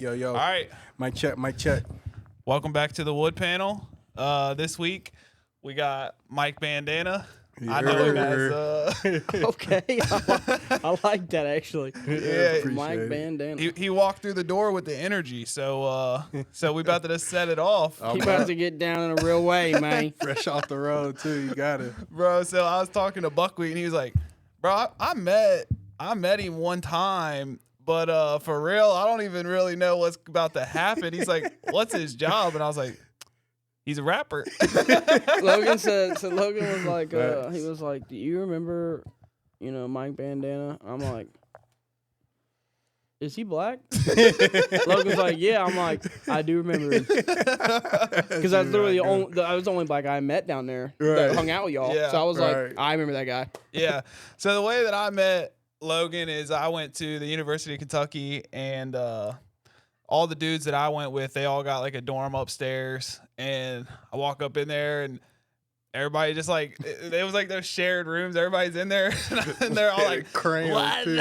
Yo, yo. All right. Mic check, mic check. Welcome back to the Wood Panel. This week, we got Mike Bandana. I know him as... Okay, I like that actually. Yeah, Mike Bandana. He walked through the door with the energy, so we about to just set it off. He about to get down in a real way, man. Fresh off the road, too. You got it. Bro, so I was talking to Buckwheat, and he was like, bro, I met him one time, but for real, I don't even really know what's about to happen. He's like, what's his job? And I was like, he's a rapper. Logan said, so Logan was like, he was like, do you remember, Mike Bandana? I'm like, is he black? Logan's like, yeah. I'm like, I do remember him. Because I was literally I was the only black guy I met down there that hung out with y'all. Yeah. So I was like, I remember that guy. Yeah. So the way that I met Logan is I went to the University of Kentucky, and all the dudes that I went with, they all got like a dorm upstairs, and I walk up in there and everybody just like, it was like those shared rooms. Everybody's in there and they're all like, Crayons, too. and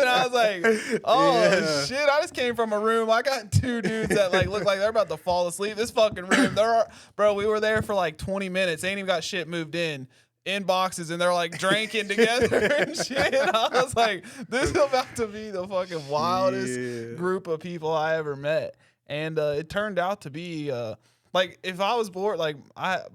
I was like, oh shit, I just came from a room. I got two dudes that like look like they're about to fall asleep. This fucking room, bro, we were there for like 20 minutes. They ain't even got shit moved in boxes, and they're like drinking together and shit. And I was like, this is about to be the fucking wildest group of people I ever met. And it turned out to be like, if I was bored, like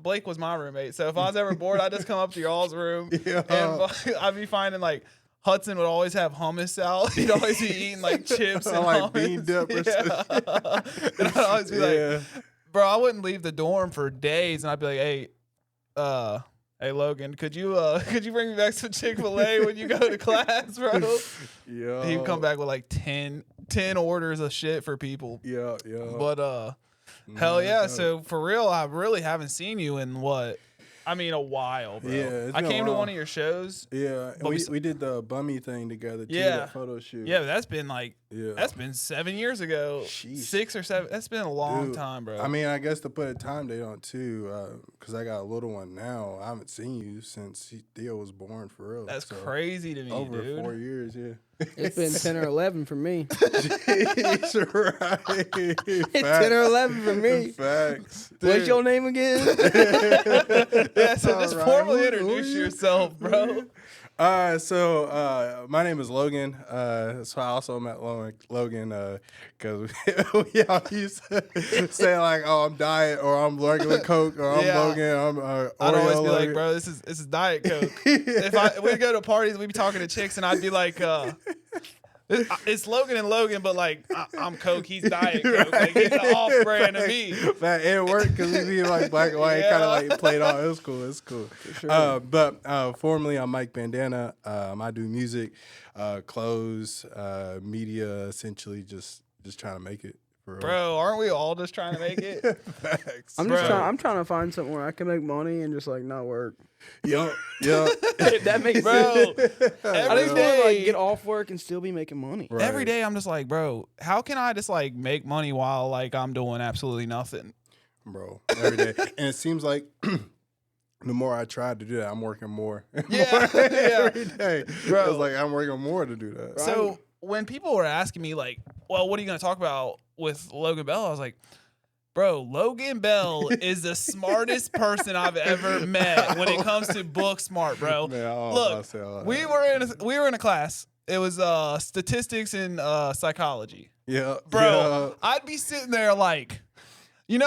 Blake was my roommate, so if I was ever bored, I'd just come up to y'all's room and I'd be finding like Hudson would always have hummus out. He'd always be eating like chips and like hummus. bean dip or something. And I'd always be like, bro, I wouldn't leave the dorm for days, and I'd be like, hey Logan, could you bring me back some Chick-fil-A when you go to class, bro? Yeah. He'd come back with like 10 orders of shit for people. Yeah. But hell yeah. So for real, I really haven't seen you in a while, bro. Yeah, I came to one of your shows. Yeah, and we did the bummy thing together too. Yeah. That photo shoot. Yeah, but that's been that's been 7 years ago. Sheesh. 6 or 7. That's been a long Dude, time, bro. I mean, I guess to put a time date on it too, because I got a little one now. I haven't seen you since Theo was born, for real. That's crazy to me, over dude. 4 years, yeah. It's been 10 or 11 for me. It's right. It's 10 or 11 for me. Facts. What's your name again? Yeah, so just All right. formally introduce yourself, bro. So my name is Logan. So I also met Logan because we all used to say like, "Oh, I'm diet," or "I'm regular Coke," or "I'm Logan." I'm I'd always be Oreo like, Logan. "Bro, this is Diet Coke." If we go to parties, we'd be talking to chicks, and I'd be like, "It's Logan and Logan, but like I'm Coke, he's Diet Coke. Like he's the off-brand of me." That it worked because we be like black and white, kind of like played off. It was cool. It's cool. Sure. But formerly, I'm Mike Bandana. I do music, clothes, media, essentially just trying to make it. For real. Bro, aren't we all just trying to make it? Facts. I'm trying to find something where I can make money and just like not work. Yo. That makes Bro, sense. I every just want to like day, get off work and still be making money. Right. every day I'm just like, bro, how can I just like make money while like I'm doing absolutely nothing? Bro, every day. And it seems like the more I try to do that, I'm working more. Yeah. Every day. Bro. It's like I'm working more to do that. So when people were asking me like, well, what are you going to talk about with Logan Bell? I was like, bro, Logan Bell is the smartest person I've ever met when it comes to book smart, bro. Man, Look, we were in a class. It was statistics and psychology. Yeah. Bro, I'd be sitting there like,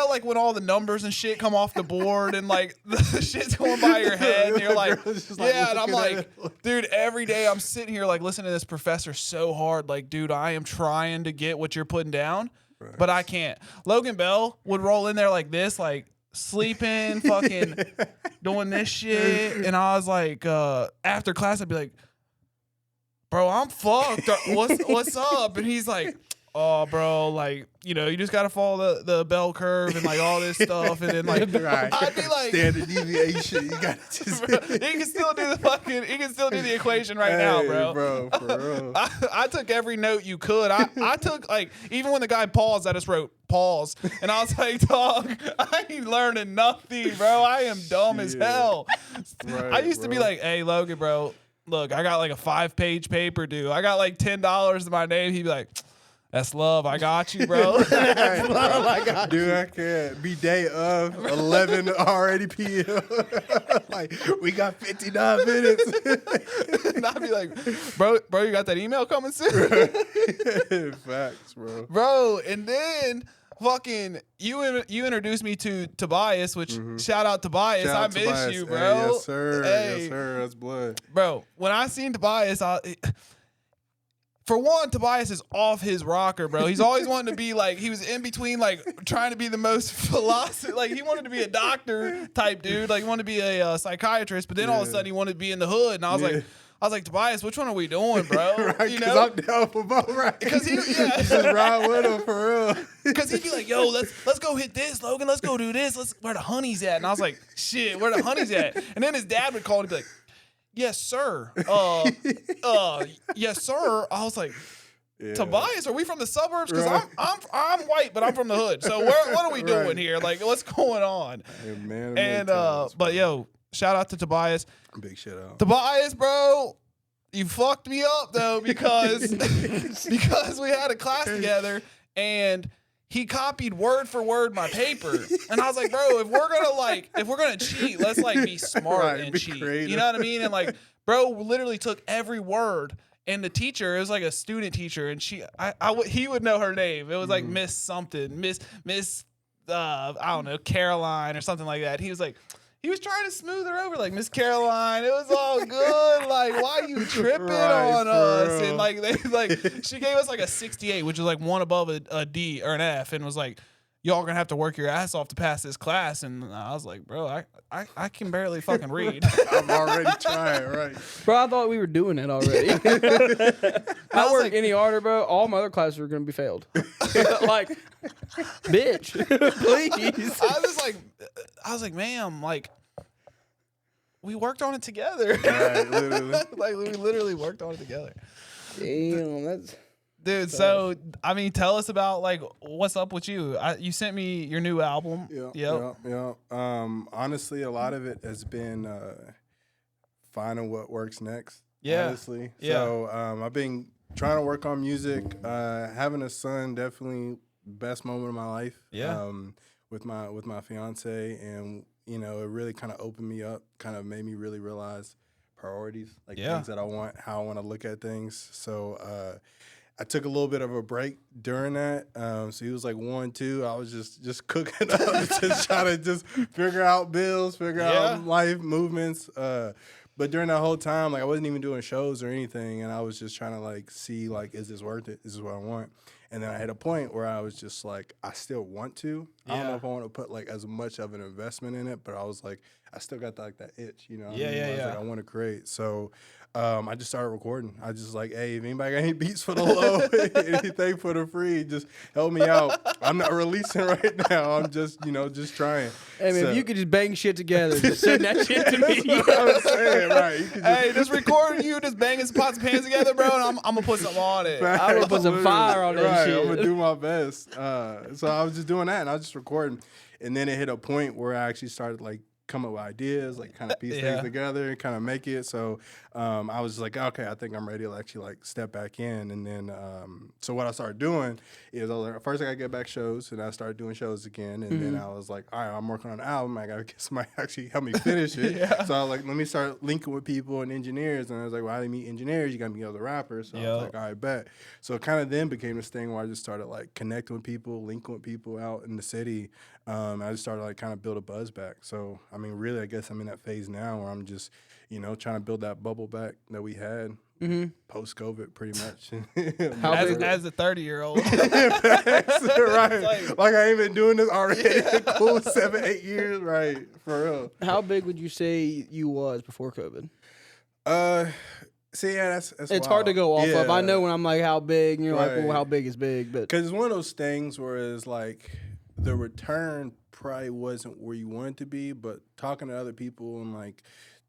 like when all the numbers and shit come off the board and like the shit's going by your head and you're like, yeah, and I'm like, dude, every day I'm sitting here like listening to this professor so hard, like, dude, I am trying to get what you're putting down, but I can't. Logan Bell would roll in there like this, like sleeping, fucking doing this shit, and I was like, after class, I'd be like, bro, I'm fucked. What's up? And he's like, oh, bro, like, you just got to follow the bell curve and, like, all this stuff. And then, like, I'd be like... Standard deviation. You got to just... Bro, he can still do the equation right now, bro. Bro, for real. I took every note you could. I took, like, even when the guy paused, I just wrote, pause. And I was like, dog, I ain't learning nothing, bro. I am dumb as hell. Right, I used to be like, hey, Logan, bro, look, I got, like, a 5-page paper due. I got, like, $10 to my name. He'd be like... That's love. I got you, bro. That's love. I got you. Dude, I can't. Be day of 11 already p.m. Like, we got 59 minutes. And I'd be like, bro, you got that email coming soon? Facts, bro. Bro, and then fucking you introduced me to Tobias, which shout out Tobias. Shout out I miss Tobias. you, bro. Hey, yes, sir. Hey. Yes, sir. That's blood. Bro, when I seen Tobias, for one, Tobias is off his rocker, bro. He's always wanted to be like, he was in between, like, trying to be the most philosophy. Like, he wanted to be a doctor type dude. Like, he wanted to be a psychiatrist, but then all of a sudden he wanted to be in the hood. And I was like, Tobias, which one are we doing, bro? Right, you know? I'm down for both, right? Because just ride with him for real. Because he'd be like, yo, let's go hit this, Logan. Let's go do this. Where the honey's at? And I was like, shit, where the honey's at? And then his dad would call and be like, yes, sir. Yes, sir. I was like, Tobias, are we from the suburbs? Because I'm white, but I'm from the hood. So what are we doing here? Like, what's going on? Hey, man, and but yo, shout out to Tobias. Big shout out. Tobias, bro, you fucked me up though because we had a class together and he copied word for word my paper. And I was like, bro, if we're gonna cheat, let's like be smart and cheat. Creative. You know what I mean? And like, bro literally took every word. And the teacher, it was like a student teacher, and he would know her name. It was like Miss something, Miss I don't know, Caroline or something like that. He was trying to smooth her over, like, Miss Caroline, it was all good. Like, why you tripping on us? And like she gave us like a 68, which is like one above a D or an F, and was like, y'all gonna have to work your ass off to pass this class. And I was like, bro, I can barely fucking read. I'm already trying, right? Bro, I thought we were doing it already. I work like, any harder, bro. All my other classes are gonna be failed. Like, bitch, please. I was like, ma'am, like, we worked on it together. Right, literally. Like, we literally worked on it together. Damn, that's. Dude, so I mean, tell us about like what's up with you. You sent me your new album. Yeah. Honestly, a lot of it has been finding what works next. Yeah. Honestly. Yeah. So I've been trying to work on music. Having a son, definitely best moment of my life. Yeah. With my fiance, and you know, it really kind of opened me up. Kind of made me really realize priorities, like things that I want, how I want to look at things. So. I took a little bit of a break during that. So he was like 1, 2. I was just cooking up, just trying to just figure out bills, figure out life movements. But during that whole time, like I wasn't even doing shows or anything, and I was just trying to like see like, is this worth it? This is what I want. And then I hit a point where I was just like, I still want to. I don't know if I want to put like as much of an investment in it, but I was like, I still got like that itch, you know? I was like, I want to create. So I just started recording. I just like, hey, if anybody got any beats for the low, anything for the free, just help me out. I'm not releasing right now. I'm just, just trying. Hey, man, if you could just bang shit together, just send that shit to me. You know what I'm saying, right? Just record you just banging some pots and pans together, bro, and I'm going to put something on it. I'm going to put some fire on that shit. I'm going to do my best. So I was just doing that, and I was just recording. And then it hit a point where I actually started, like, come up with ideas, like kind of piece things together and kind of make it. So I was like, okay, I think I'm ready to actually like step back in. And then so what I started doing is I was like, first I got to get back shows, and I started doing shows again. And then I was like, all right, I'm working on an album. I got to get somebody to actually help me finish it. So I was like, let me start linking with people and engineers. And I was like, well, how do you meet engineers? You got to meet other rappers. So I was like, all right, bet. So it kind of then became this thing where I just started like connecting with people, linking with people out in the city. I just started like kind of build a buzz back. So I mean, really, I guess I'm in that phase now where I'm just, trying to build that bubble back that we had post COVID, pretty much. As a 30-year-old, right? Like I ain't been doing this already. Cool, 7, 8 years, right? For real. How big would you say you was before COVID? See, that's it's wild. hard to go off of. I know when I'm like, how big, and you're like, well, how big is big? But because it's one of those things where it's like the return probably wasn't where you wanted to be, but talking to other people and like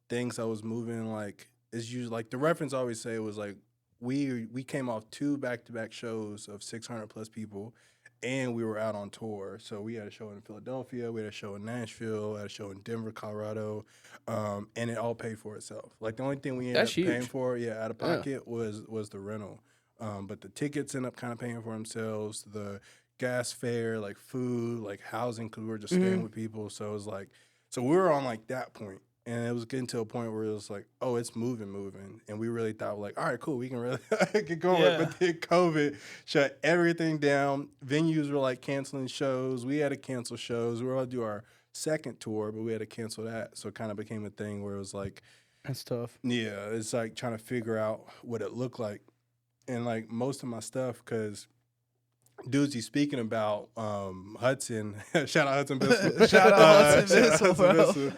things I was moving, like it's usually like the reference I always say was like we came off 2 back-to-back shows of 600 plus people, and we were out on tour. So we had a show in Philadelphia, we had a show in Nashville, had a show in Denver, Colorado, and it all paid for itself. Like the only thing we ended up paying for, out of pocket was the rental. but the tickets end up kind of paying for themselves. The gas fare, like food, like housing, because we were just staying with people. So it was like, so we were on like that point. And it was getting to a point where it was like, oh, it's moving. And we really thought, like, all right, cool, we can really get going. Yeah. But then COVID shut everything down. Venues were like canceling shows. We had to cancel shows. We were going to do our second tour, but we had to cancel that. So it kind of became a thing where it was like, That's tough. yeah, it's like trying to figure out what it looked like. And like most of my stuff, because dudes he's speaking about, Hudson, shout out Hudson Bissell. Shout out Hudson shout out Bissell, Hudson bro. Bissell.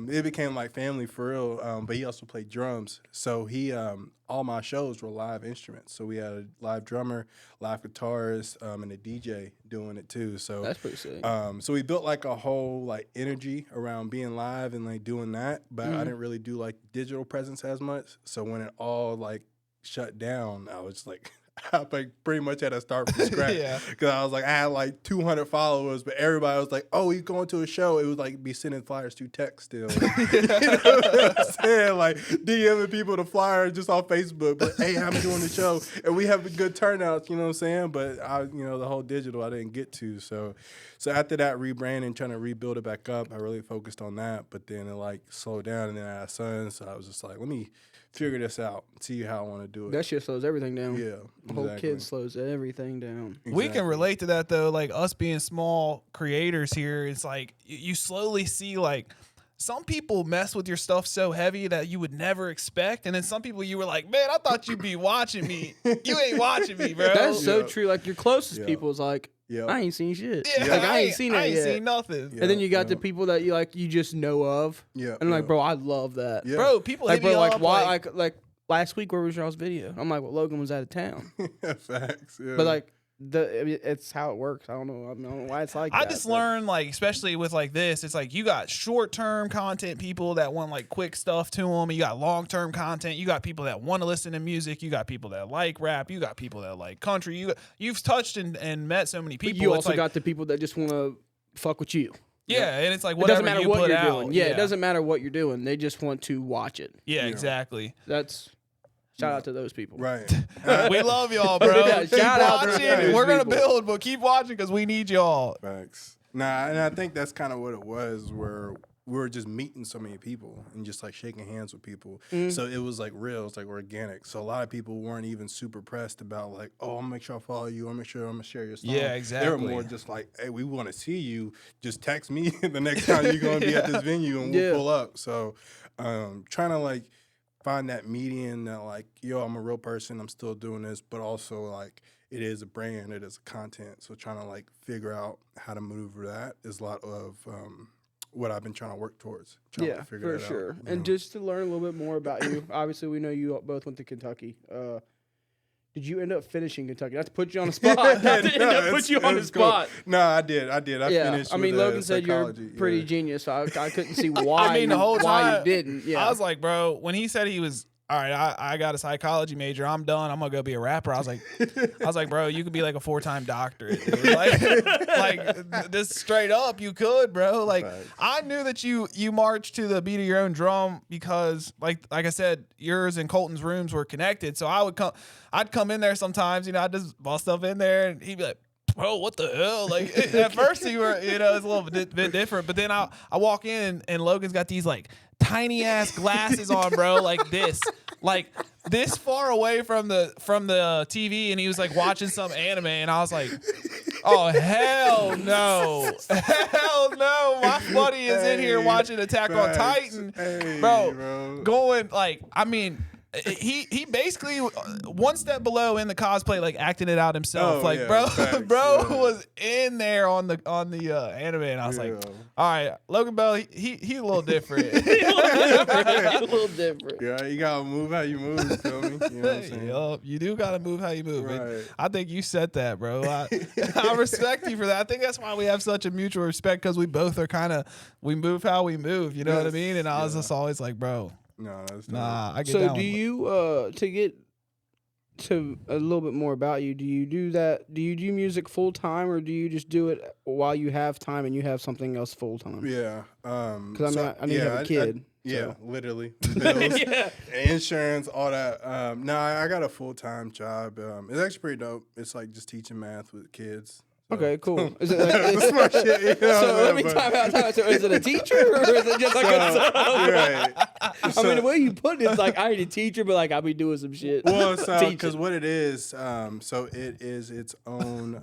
It became like family for real. But he also played drums. So he, all my shows were live instruments. So we had a live drummer, live guitarist, and a DJ doing it too. So That's pretty sick. so we built like a whole like energy around being live and like doing that. But I didn't really do like digital presence as much. So when it all like shut down, I was like, I like pretty much had to start from scratch. Yeah. Because I was like, I had like 200 followers, but everybody was like, oh, you going to a show? It would like be sending flyers through text still. You know what I'm saying? Like DMing people the flyer just on Facebook. But hey, I'm doing the show. And we have a good turnouts, you know what I'm saying? But the whole digital I didn't get to. So after that rebranding, trying to rebuild it back up, I really focused on that. But then it like slowed down and then I had sons. So I was just like, let me figure this out, see how I want to do it. That shit slows everything down. Yeah, The whole exactly. kid slows everything down. We can relate to that though, like us being small creators here. It's like you slowly see like some people mess with your stuff so heavy that you would never expect, and then some people you were like, man, I thought you'd be watching me. You ain't watching me, bro. That's so Yeah. true. Like your closest Yeah. people is like, Yeah. I ain't seen shit. Yeah, Like I ain't seen that I ain't yet. seen nothing, Yeah. And then you got the yeah. people that you just know of. Yeah. And like, yeah. bro, I love that. Yeah. bro. People Like, hit me bro, like up, why? Like last week, where was y'all's video? I'm like, well, Logan was out of town. Facts. Yeah. But like it's how it works. I don't know why it's like I that. just but- learned, like, especially with like this, it's like you got short-term content people that want like quick stuff to them. You got long-term content. You got people that want to listen to music. You got people that like rap. You got people that like country. You've touched and met so many But people. you It's also like, got the people that just want to fuck with you. yeah, and it's like It whatever doesn't matter you what put you're out. doing. Yeah, it doesn't matter what you're doing. They just want to watch it. Yeah, exactly. That's shout out to those people. right. We love y'all, bro. Yeah, Keep shout out to watching. those We're gonna people. build, but keep watching because we need y'all. Facts. Nah, and I think that's kind of what it was, where we were just meeting so many people and just like shaking hands with people. So it was like real, it's like organic. So a lot of people weren't even super pressed about like, oh, I'm gonna make sure I follow you. I'm gonna share your stuff. Yeah, They were exactly. more just like, hey, we want to see you. Just text me the next time you're gonna be at this venue and we'll Yeah. pull up. So trying to like find that median that like, yo, I'm a real person. I'm still doing this, but also like it is a brand, it is a content. So trying to like figure out how to maneuver that is a lot of what I've been trying to work towards. Trying Yeah, to figure for that sure. out, you And know? just to learn a little bit more about you, obviously we know you both went to Kentucky. Did you end up finishing Kentucky? Not to put you on the spot. Not to end up put you on the it's cool. spot. No, I did. I Yeah, finished. I mean, with, Logan said you're psychology, pretty yeah. genius, so I couldn't see why. I mean, the whole why time you didn't. Yeah, I was like, bro, when he said he was all right, I got a psychology major. I'm done. I'm gonna go be a rapper. I was like, bro, you could be like a 4-time doctorate. Dude. Like this straight up, you could, bro. Like Facts. I knew that you marched to the beat of your own drum because, like I said, yours and Colton's rooms were connected. So I'd come in there sometimes. I'd just bust stuff in there, and he'd be like, bro, what the hell? Like at first you were, it's a little bit different, but then I walk in and Logan's got these like tiny ass glasses on, bro, like this far away from the TV, and he was like watching some anime, and I was like, oh hell no, my buddy is in here watching Attack on Titan, Hey, bro, going like, I mean. He basically one step below in the cosplay, like acting it out himself. Oh, like, yeah, bro, facts, bro yeah. was in there on the anime, and I was like, Yeah. all right, Logan Bell, he a little different. a little different. Yeah, you gotta move how you move. You feel me? You know what I'm saying? Yup, you do gotta move how you move. And Right. I think you said that, bro. I respect you for that. I think that's why we have such a mutual respect, because we both are we move how we move. You know what I Yes. mean? And I was Yeah. just always like, bro, No, that's nah, I get So down do with you to get to a little bit more about you? Do you do that? Do you do music full time, or do you just do it while you have time and you have something else full time? Yeah. Because I know you have a kid. Yeah, literally. Bills, insurance, all that. No, I got a full-time job. It's actually pretty dope. It's like just teaching math with kids. So. Okay, cool. Is it like, smart shit, you know, so let me time out. So is it a teacher or is it just like a sub? Right. I mean, the way you put it is like I ain't a teacher, but like I'll be doing some shit. Well, so because what it is, so it is its own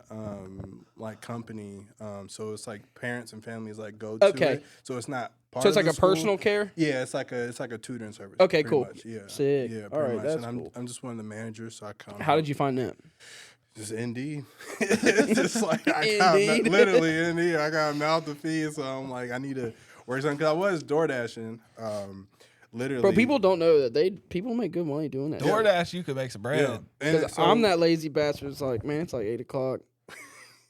like company. So it's like parents and families like go to it. So it's not. So it's like a school. personal care. Yeah, it's like a tutoring service. Okay, cool. Much. Yeah, sick. Yeah, all right, much. that's and cool. I'm just one of the managers, so I come. How did you find that? Just Indeed. It's just like I got literally Indeed. I got a mouth to feed, so I'm like I need to work something because I was door dashing. Literally, Bro, people don't know that people make good money doing that. DoorDash, you could make some bread. Yeah. So, I'm that lazy bastard. It's like, man, it's like 8:00.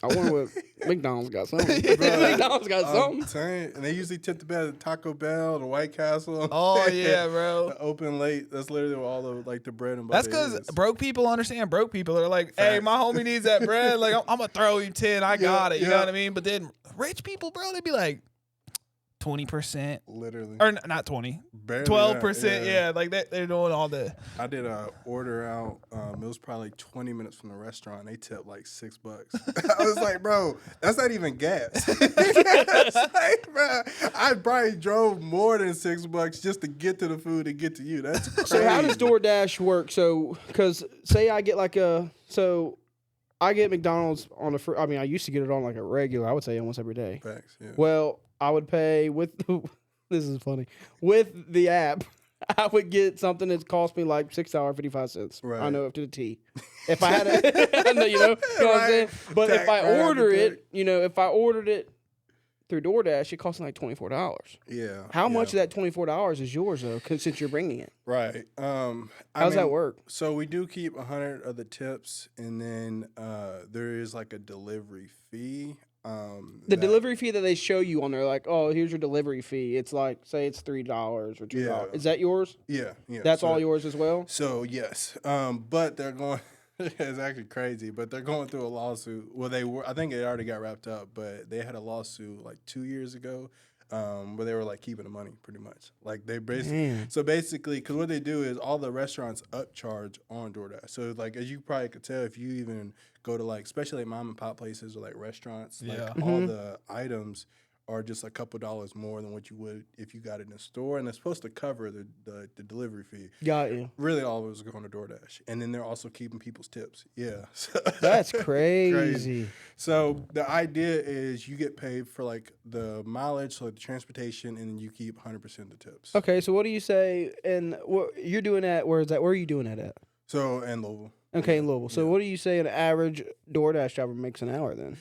I wonder what McDonald's got something. McDonald's got something. Saying, and they usually tip the bed at Taco Bell, the White Castle. Oh yeah, bro. Open late. That's literally what all the like the bread and butter. That's because broke people understand broke people. They're like, hey, my homie needs that bread. Like, I'm gonna throw you 10. I got it. You know what I mean? But then rich people, bro, they'd be like 20%. Literally. Or not 20. 12%. Yeah, like they're doing all the. I did a order out. It was probably like 20 minutes from the restaurant. They tipped like $6. I was like, bro, that's not even gas. Like, bro, I probably drove more than $6 just to get to the food and get to you. That's crazy. So how does DoorDash work? So, because say I get I get McDonald's on I mean, I used to get it on like a regular. I would say almost every day. Facts, yeah. Well, I would pay with this is funny with the app. I would get something that cost me like $6.55. Right. I know up to the T. If I had I know, you know what I'm saying. But if I ordered it through DoorDash, it cost me like $24. Yeah. How much of that $24 is yours though? Since you're bringing it. Right. How's that work? So we do keep 100 of the tips, and then there is like a delivery fee. The delivery fee that they show you on there, like, oh, here's your delivery fee. It's like, say it's $3 or $2. Yeah. Is that yours? Yeah. That's all yours as well? So yes. But they're going it's actually crazy, but they're going through a lawsuit. Well, I think it already got wrapped up, but they had a lawsuit like 2 years ago. Where they were like keeping the money pretty much. Like they basically, because what they do is all the restaurants upcharge on DoorDash. So like as you probably could tell, if you even go to like, especially like mom and pop places or like restaurants, like all the items are just a couple dollars more than what you would if you got it in a store, and they're supposed to cover the delivery fee. Got you. Really, all of it was going to DoorDash, and then they're also keeping people's tips. Yeah, that's crazy. So the idea is you get paid for like the mileage, so like the transportation, and then you keep 100% of the tips. Okay, so what do you say? And what you're doing at? Where is that? Where are you doing that at? So in Louisville. Okay, in Louisville. So what do you say an average DoorDash driver makes an hour then?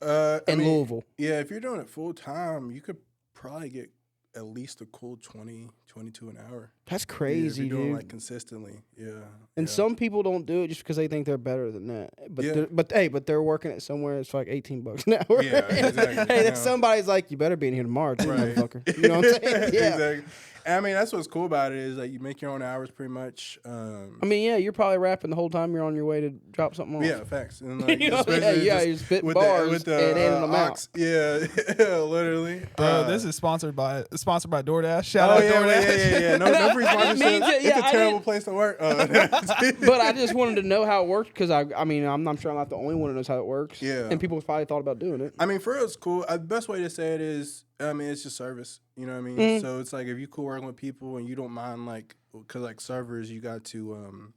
Louisville. Yeah, if you're doing it full time, you could probably get at least a cool 20, 22 an hour. That's crazy, if you're doing dude. like consistently, yeah. And some people don't do it just because they think they're better than that. But they're working it somewhere. It's like $18 an hour. Yeah, exactly. Hey, then somebody's like, you better be in here tomorrow, too, motherfucker. You know what I'm saying? Yeah. Exactly. I mean, that's what's cool about it is like you make your own hours pretty much. I mean, yeah, you're probably rapping the whole time you're on your way to drop something off. Yeah, facts. And like, you know, you're spitting bars and handing them out. Yeah, literally. Bro, this is sponsored by DoorDash. Shout out DoorDash. Yeah. No free sponsorship. It's a terrible place to work. But I just wanted to know how it worked because I mean, I'm sure I'm not the only one who knows how it works. Yeah. And people probably thought about doing it. I mean, for real, it's cool. The best way to say it is, I mean, it's just service. You know what I mean? Mm-hmm. So it's like if you cool working with people and you don't mind, like, because like servers, you got to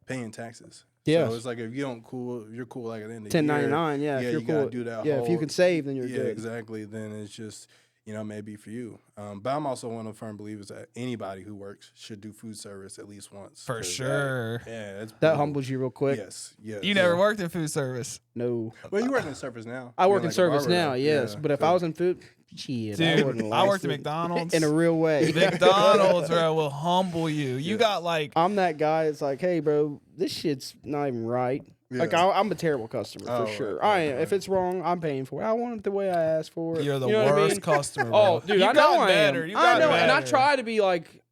paying taxes. Yeah. So it's like if you're cool like at the end of the 1099, year. yeah. If you're you cool. gotta do that. Yeah, if you can save, then you're good. Yeah, exactly. Then it's just, you know, maybe for you. But I'm also one of the firm believers that anybody who works should do food service at least once. For sure. That humbles you real quick. Yes. You never worked in food service? No. Well, you work in service now. I work in service now, yes. But if I was in food, shit, dude, I worked at McDonald's. In a real way. McDonald's, bro, will humble you. You got like... I'm that guy that's like, hey, bro, this shit's not even right. Yeah. Like, I'm a terrible customer, for sure. Right. If it's wrong, I'm paying for it. I want it the way I asked for it. You're the worst customer, bro. Oh, dude, I know I am. I know, better. and I try to be, like,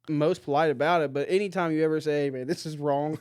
most polite about it, but anytime you ever say, hey, man, this is wrong,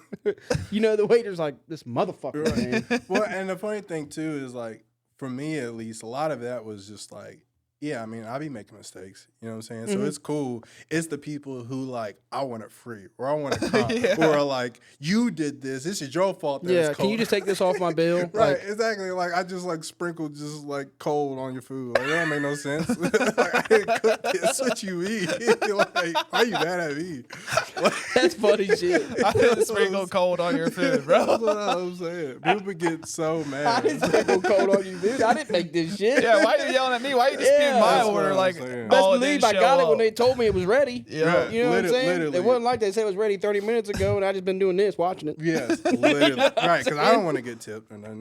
you know, the waiter's like, this motherfucker, man. Well, and the funny thing, too, is, like, for me, at least, a lot of that was just, like, Yeah, I mean, I be making mistakes. You know what I'm saying? So it's cool. It's the people who like, I want it free, or I want to come, or like, you did this. This is your fault. That it's cold. Can you just take this off my bill? Right, exactly. Like I just like sprinkled just like cold on your food. Like it don't make no sense. Like I didn't cook this. What you eat? Like why you mad at me? Like, That's funny shit. I didn't sprinkle cold on your food, bro. That's what I'm saying. People get so mad. I didn't sprinkle cold on you, dude. I didn't make this shit. Yeah, why are you yelling at me? Why are you disputing my that's order? what I'm Like, saying. Best oh, it believe didn't I got show it when up. they told me it was ready. Yeah. You know what I'm saying? Literally. It wasn't like they said it was ready 30 minutes ago, and I just been doing this, watching it. Yes, literally. Right, because I don't want to get tipped. And then,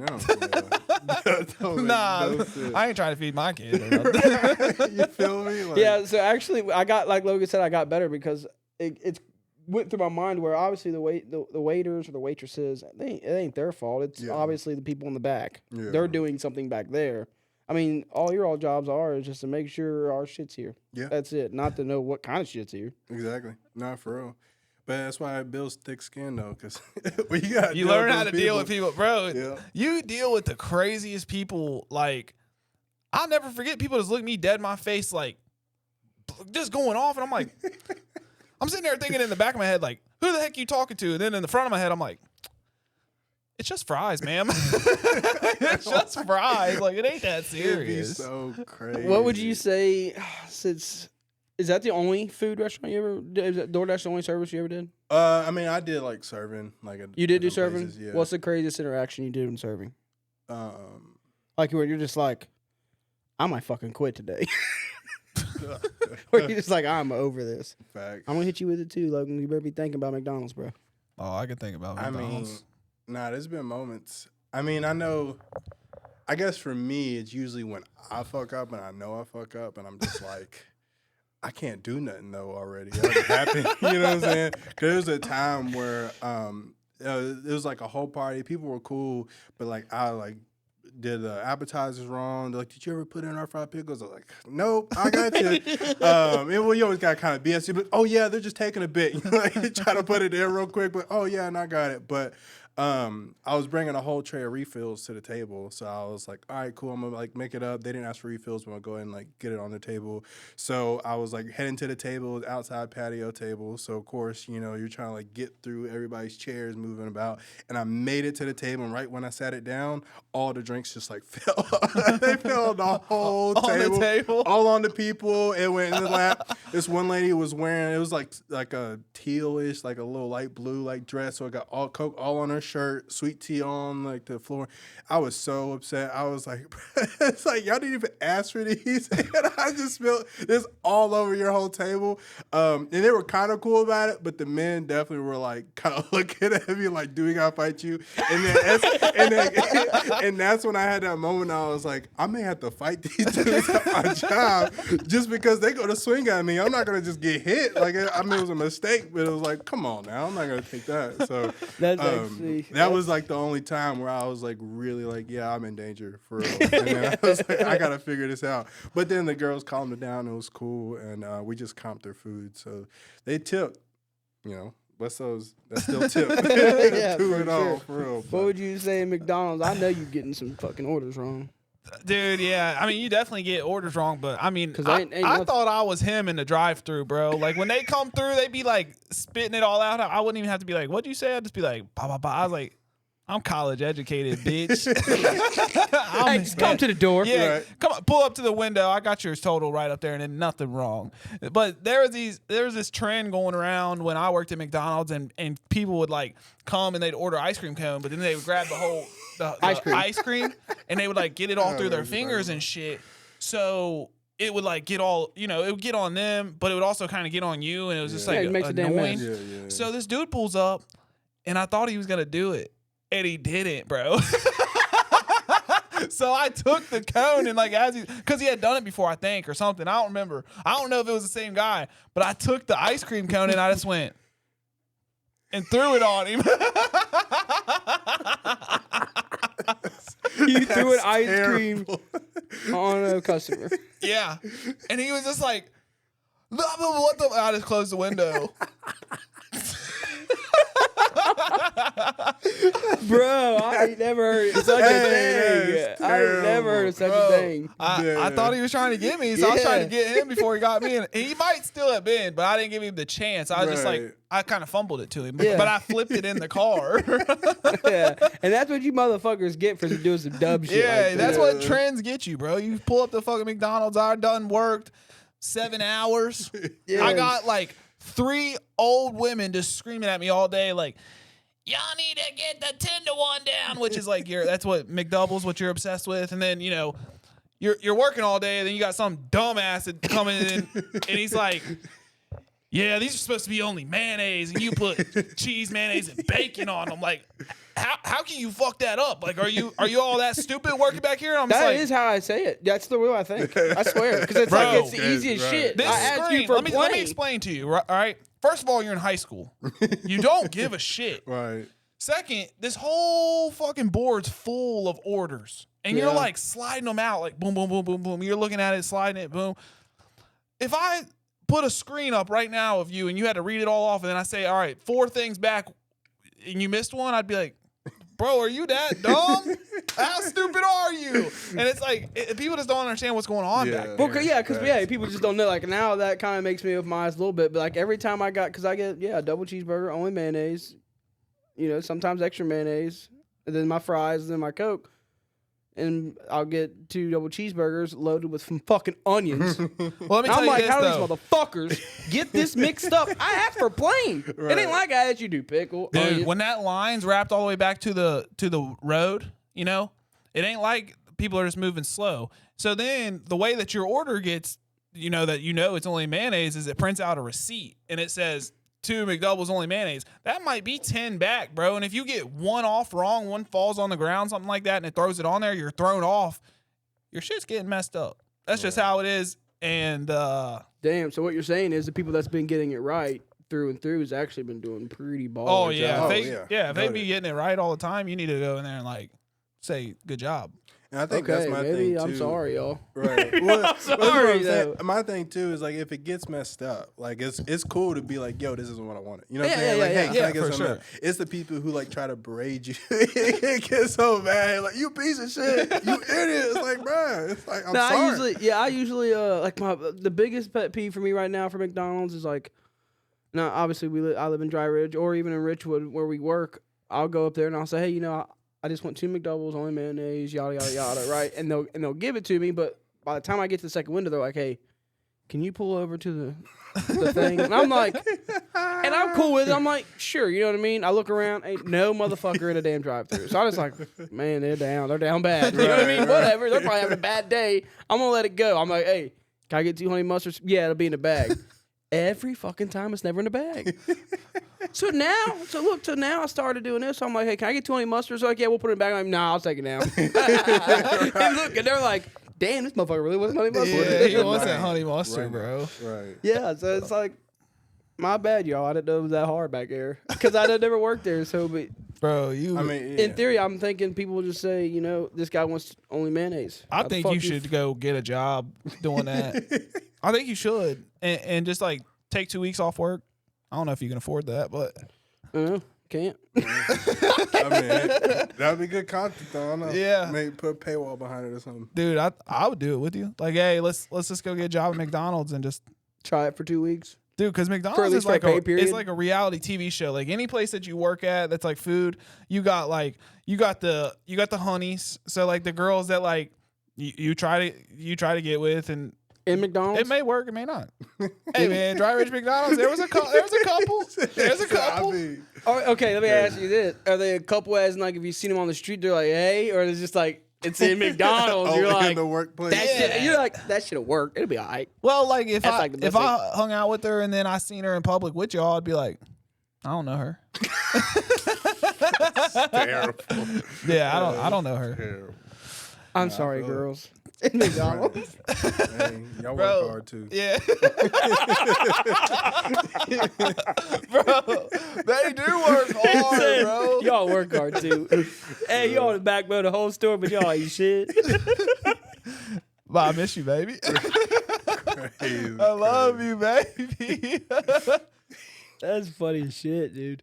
Nah, I ain't trying to feed my kid. Or nothing. You feel me? Like, Yeah, so actually, I got, like Logan said, I got better because it went through my mind where obviously the waiters or the waitresses, it ain't their fault. It's obviously the people in the back. Yeah. They're doing something back there. I mean, all your jobs are is just to make sure our shit's here. Yeah. That's it. Not to know what kind of shit's here. Exactly. Not for real. But that's why it builds thick skin, though, because You learn how to deal with people. Bro, Yeah. you deal with the craziest people. Like, I'll never forget people just look me dead in my face, like, just going off. And I'm like, I'm sitting there thinking in the back of my head, like, who the heck you talking to? And then in the front of my head, I'm like, it's just fries, ma'am. It's just fries. Like, it ain't that serious. So crazy. What would you say, since, is that the only food restaurant you ever did? Is that DoorDash the only service you ever did? I mean, I did like serving. Like You did do different serving? places, yeah. What's the craziest interaction you did in serving? Um, Like where you're just like, I might fucking quit today. Where you're just like, I'm over this. facts. I'm gonna hit you with it too, Logan. You better be thinking about McDonald's, bro. Oh, I can think about I mean, McDonald's. nah, there's been moments. I mean, I guess for me, it's usually when I fuck up and I know I fuck up and I'm just like, I can't do nothing though already. It already happened. You know what I'm saying? Because there was a time where it was like a whole party. People were cool, but like I like did the appetizers wrong. They're like, did you ever put in our fried pickles? I was like, nope, I got you. And well, you always got kind of BS. But oh yeah, they're just taking a bit. Like try to put it in real quick, but oh yeah, and I got it. But I was bringing a whole tray of refills to the table, so I was like, all right, cool, I'm gonna like make it up. They didn't ask for refills, but I'm gonna go ahead and like get it on the table. So I was like heading to the table, outside patio table. So of course, you know, you're trying to like get through everybody's chairs moving about, and I made it to the table. And right when I sat it down, all the drinks just like fell. They fell the whole table, all on the people. It went in the lap. This one lady was wearing, it was like a tealish, like a little light blue like dress. So it got all Coke all on her shirt, sweet tea on like the floor. I was so upset. I was like, it's like y'all didn't even ask for these. And I just spilled this all over your whole table. And they were kind of cool about it, but the men definitely were like kind of looking at me like, do we gotta fight you? And that's when I had that moment. I was like, I may have to fight these dudes at my job just because they go to swing at me. I'm not gonna just get hit. Like I mean, it was a mistake, but it was like, come on now, I'm not gonna take that. So That's actually that was like the only time where I was like really like, yeah, I'm in danger for real. And then I was like, I gotta figure this out. But then the girls calmed it down. It was cool, and we just comped their food. So they tipped, you know. What's those? That's still tip. Yeah, Do for it all sure. for real. What would you say at McDonald's? I know you're getting some fucking orders wrong. Dude, yeah. I mean, you definitely get orders wrong, but I mean, 'Cause I nothing. thought I was him in the drive-thru, bro. Like when they come through, they be like spitting it all out. I wouldn't even have to be like, "What'd you say?" I'd just be like, "Bah bah bah." I was like, "I'm college educated, bitch." Hey, just come to the door. Yeah, Right. come on, pull up to the window. I got yours total right up there, and then nothing wrong. But there was this trend going around when I worked at McDonald's, and people would like come and they'd order ice cream cone, but then they would grab the whole the ice cream, and they would like get it all through their fingers and shit. So it would like get all, you know, it would get on them, but it would also kind of get on you, and it was just like it makes a damn annoying. mess. Yeah. So this dude pulls up, and I thought he was gonna do it, and he didn't, bro. So I took the cone and like because he had done it before, I think, or something. I don't remember. I don't know if it was the same guy, but I took the ice cream cone and I just went and threw it on him. You threw an ice terrible. cream on a customer. Yeah, and he was just like, "What the?" I just closed the window. Bro, I ain't never heard of such a thing. I ain't never heard of such a thing. I thought he was trying to get me, so I was trying to get him before he got me. And he might still have been, but I didn't give him the chance. I was just like, I kind of fumbled it to him, but I flipped it in the car. Yeah, and that's what you motherfuckers get for doing some dumb shit. Yeah, like that's what trends get you, bro. You pull up the fucking McDonald's. I done worked 7 hours. Yes. I got like 3 old women just screaming at me all day, like, y'all need to get the 10-to-1 down, which is like that's what McDoubles, what you're obsessed with. And then, you know, you're working all day, and then you got some dumbass that coming in, and he's like, yeah, these are supposed to be only mayonnaise, and you put cheese, mayonnaise, and bacon on them. Like, how can you fuck that up? Like, are you all that stupid working back here? I'm That like, is how I say it. That's the way I think. I swear, because it's Bro, like it's the easiest shit. This I asked screen, you for let me explain to you. All right, first of all, you're in high school. You don't give a shit. Right. Second, this whole fucking board's full of orders, and you're like sliding them out, like boom, boom, boom, boom, boom. You're looking at it, sliding it, boom. If I put a screen up right now of you and you had to read it all off, and then I say, all right, 4 things back, and you missed one, I'd be like, bro, are you that dumb? How stupid are you? And it's like, people just don't understand what's going on back there. Well, because people just don't know. Like, now that kind of makes me open my eyes a little bit. But like every time because I get a double cheeseburger, only mayonnaise. You know, sometimes extra mayonnaise, and then my fries, and then my Coke. And I'll get 2 double cheeseburgers loaded with some fucking onions. Well, let me tell I'm you like, this, how do though. these motherfuckers get this mixed up? I asked for plain. It ain't like I asked you to do pickle. Dude, onion. when that line's wrapped all the way back to the road, you know, it ain't like people are just moving slow. So then the way that your order gets, it's only mayonnaise, is it prints out a receipt and it says 2 McDoubles only mayonnaise. That might be 10 back, bro. And if you get one off wrong, one falls on the ground, something like that, and it throws it on there, you're thrown off. Your shit's getting messed up. That's just how it is. And damn. So what you're saying is the people that's been getting it right through and through has actually been doing pretty baller. oh yeah, jobs. if they be getting it right all the time, you need to go in there and like say good job. And I think that's my thing too. I'm sorry, y'all. Right. Well, I'm sorry, though. My thing too is like if it gets messed up, like it's cool to be like, yo, this is what I wanted. You know what I'm saying? Like, hey, can I get for something sure. else? It's the people who like try to berate you. It gets so bad. Like, you piece of shit. You idiot. It's like, bro. It's like, I'm sorry. I usually like the biggest pet peeve for me right now for McDonald's is like, now obviously I live in Dry Ridge or even in Richwood where we work. I'll go up there and I'll say, hey, I just want 2 McDoubles, only mayonnaise, yada yada yada, right? And they'll give it to me, but by the time I get to the second window, they're like, hey, can you pull over to the thing? And I'm like, and I'm cool with it. I'm like, sure, you know what I mean? I look around, ain't no motherfucker in a damn drive-thru. So I was like, man, they're down bad. You know what I mean? Whatever, they're probably having a bad day. I'm gonna let it go. I'm like, hey, can I get 2 honey mustards? Yeah, it'll be in the bag. Every fucking time it's never in the bag. So now I started doing this. So I'm like, hey, can I get 2 honey mustards? They're like, yeah, we'll put it in the bag. I'm like, nah, I'll take it now. And look, and they're like, damn, this motherfucker really wants honey mustard. Yeah, he wants that honey mustard, bro. Right. Yeah, so it's like, my bad, y'all. I didn't know it was that hard back there because I never worked there. So, but bro, in theory, I'm thinking people will just say, this guy wants only mayonnaise. I think you should go get a job doing that. I think you should, and just like take 2 weeks off work. I don't know if you can afford that, but can't. I mean, that'd be good content though. I don't know. Yeah. Maybe put a paywall behind it or something. dude, I would do it with you. Like, hey, let's just go get a job at McDonald's and just Try it for 2 weeks. dude, because McDonald's is least for a like pay period? it's like a reality TV show. Like any place that you work at that's like food, you got the honeys. So like the girls that like you try to get with, and In McDonald's? it may work, it may not. Hey man, Dry Ridge McDonald's, there's a couple. I mean, Okay, let me ask you this. Are they a couple as in, like, if you seen them on the street, they're like, hey? Or is it just like, it's in McDonald's? You're in like, the workplace. you're like, that should have worked. It'll be all right. Well, like if That's I like the best I hung out with her and then I seen her in public with y'all, I'd be like, I don't know her. Terrible. Yeah, I don't know her. Terrible. I'm sorry, girls. In McDonald's. Hey, y'all Bro. work hard too. Yeah. Bro, they do work hard, bro. Y'all work hard, too. Hey, y'all in the backbone of the whole store, but y'all ain't shit. But I miss you, baby. Crazy, I love you, baby. That's funny as shit, dude.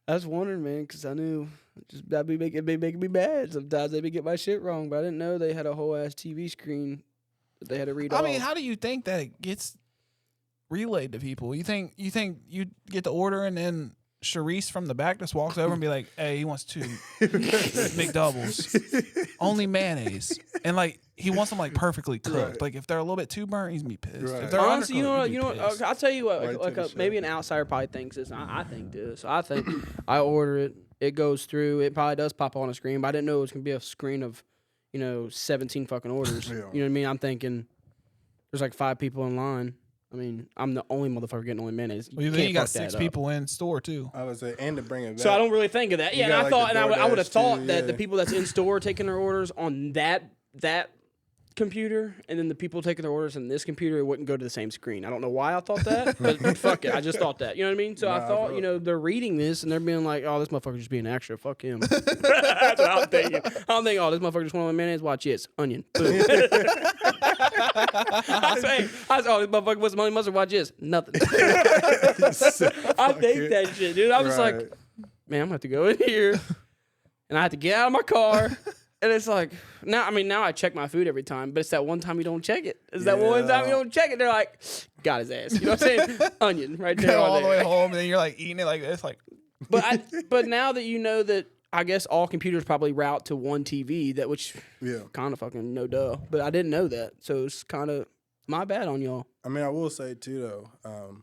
I was wondering, man, because I knew Just that be making me mad. Sometimes they be get my shit wrong, but I didn't know they had a whole ass TV screen that they had to read off. I mean, how do you think that it gets relayed to people? You think you get the order and then Sharice from the back just walks over and be like, "Hey, he wants 2 McDoubles, only mayonnaise," and like he wants them like perfectly cooked. Right. Like if they're a little bit too burnt, he's gonna be pissed. Right. If they're Honestly, undercooked, you know what? I'll tell you what. Maybe an outsider probably thinks this. I think this. I think I order it. It goes through. It probably does pop on a screen, but I didn't know it was gonna be a screen of, 17 fucking orders. Yeah. You know what I mean? I'm thinking there's like 5 people in line. I mean, I'm the only motherfucker getting only mayonnaise. Well, then you got 6 people in store too. I would say, and to bring it back. So I don't really think of that. Yeah, and I thought, and I would have thought that yeah. the people that's in store taking their orders on that computer, and then the people taking their orders on this computer, it wouldn't go to the same screen. I don't know why I thought that, but fuck it, I just thought that. You know what I mean? So I thought, they're reading this and they're being like, "Oh, this motherfucker's just being extra. Fuck him." That's what I'm thinking. I'm thinking, "Oh, this motherfucker just want my mayonnaise. Watch this, onion." Boom. I say, "Oh, this motherfucker wants some honey mustard. Watch this, nothing." I think that shit, dude. I'm just like, man, I'm gonna have to go in here, and I have to get out of my car. And it's like, now I check my food every time, but it's that one time you don't check it. It's that one time you don't check it. They're like, got his ass. You know what I'm saying? Onion right there. Go all the way home, and then you're like eating it like this. Like, but now that you know that, I guess all computers probably route to one TV, which kind of fucking no duh. But I didn't know that, so it's kind of my bad on y'all. I mean, I will say too though,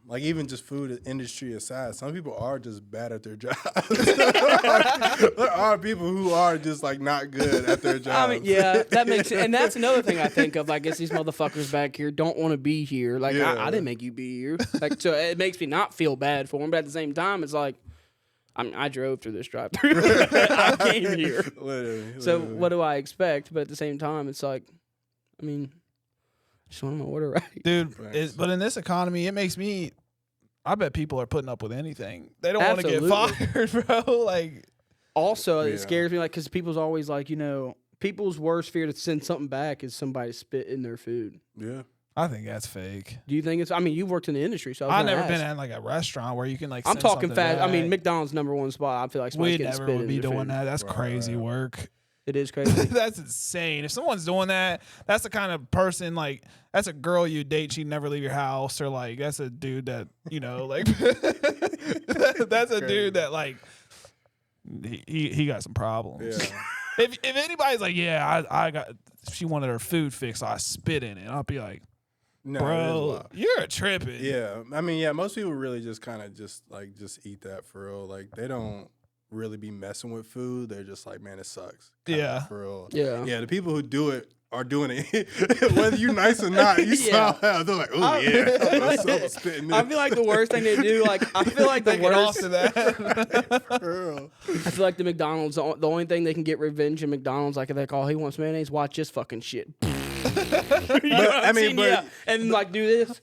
like even just food industry aside, some people are just bad at their jobs. There are people who are just like not good at their jobs. I mean, yeah, that makes sense. And that's another thing I think of. Like, I guess these motherfuckers back here don't want to be here. Like, I didn't make you be here. Like, so it makes me not feel bad for them. But at the same time, it's like, I drove through this drive-thru. I came here. Literally. So what do I expect? But at the same time, it's like, I mean, just want my order right. dude, but in this economy, it makes me. I bet people are putting up with anything. They don't want to get fired, bro. Like, also, it scares me, like, because people's always like, people's worst fear to send something back is somebody spit in their food. Yeah. I think that's fake. Do you think it's? I mean, you've worked in the industry, so I've never been at like a restaurant where you can like. I'm talking fast. Back. I mean, McDonald's #1 spot. I feel like we never would be doing that. That's crazy work. It is crazy. That's insane. If someone's doing that, that's the kind of person, like, that's a girl you date, she'd never leave your house, or like that's a dude that, like that's a dude that like he got some problems. Yeah. If anybody's like, yeah, she wanted her food fixed, so I spit in it, I'll be like, No, bro, you're tripping. Yeah. I mean, yeah, most people really just kind of just eat that for real. Like, they don't really be messing with food. They're just like, man, it sucks. Yeah. For real. Yeah. Yeah, the people who do it are doing it. Whether you nice or not, you saw how they're like, oh, yeah. I'm spitting this. I feel like the worst thing they do, like, I feel like the worst. To that. For real. I feel like the McDonald's, the only thing they can get revenge in McDonald's, like, if they call, he wants mayonnaise, watch this fucking shit. And like do this,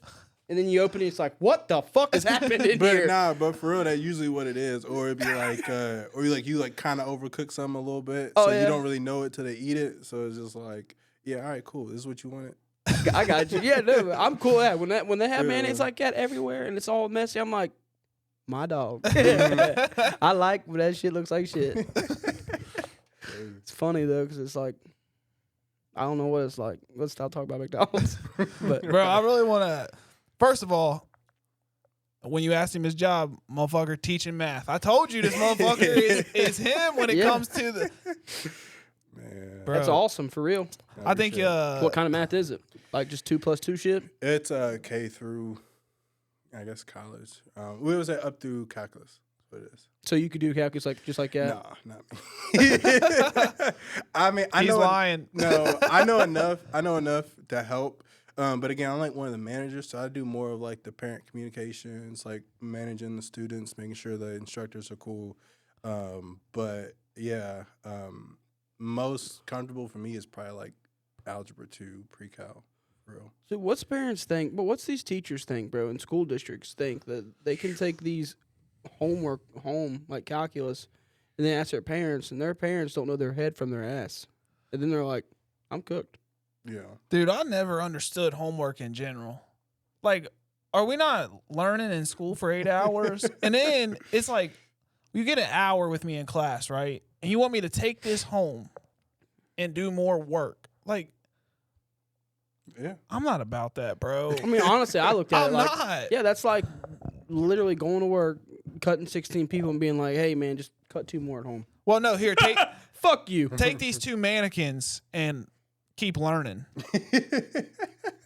and then you open it, it's like, what the fuck is happening in here? But for real, that's usually what it is. Or it'd be like, or you kind of overcook something a little bit, so you don't really know it till they eat it. So it's just like, yeah, all right, cool. This is what you wanted. I got you. Yeah, no, I'm cool at that. When they have mayonnaise like that everywhere and it's all messy, I'm like, my dog. I like when that shit looks like shit. It's funny though, because it's like, I don't know what it's like. Let's stop talking about McDonald's. But bro, I really want to. First of all, when you asked him his job, motherfucker, teaching math. I told you this motherfucker is him when it comes to the. Man, bro, that's awesome for real. I think. What kind of math is it? Like just 2 + 2 shit? It's K through, I guess, college. We was up through calculus. What it is. So you could do calculus just like that? No, not me. I mean, he's lying. No, I know enough. I know enough to help. But again, I'm like one of the managers, so I do more of like the parent communications, like managing the students, making sure the instructors are cool. But yeah, most comfortable for me is probably like algebra 2, pre-cal, for real. So what's parents think? But what's these teachers think, bro? And school districts think that they can take these homework home, like calculus, and then ask their parents, and their parents don't know their head from their ass, and then they're like, I'm cooked. Yeah. Dude, I never understood homework in general. Like, are we not learning in school for 8 hours? And then it's like you get an hour with me in class, right? And you want me to take this home and do more work. Like, Yeah. I'm not about that, bro. I mean, honestly, I looked at I'm it like, not. yeah, that's like literally going to work, cutting 16 people and being like, hey, man, just cut 2 more at home. Well, no, here, Fuck you. take these 2 mannequins and keep learning.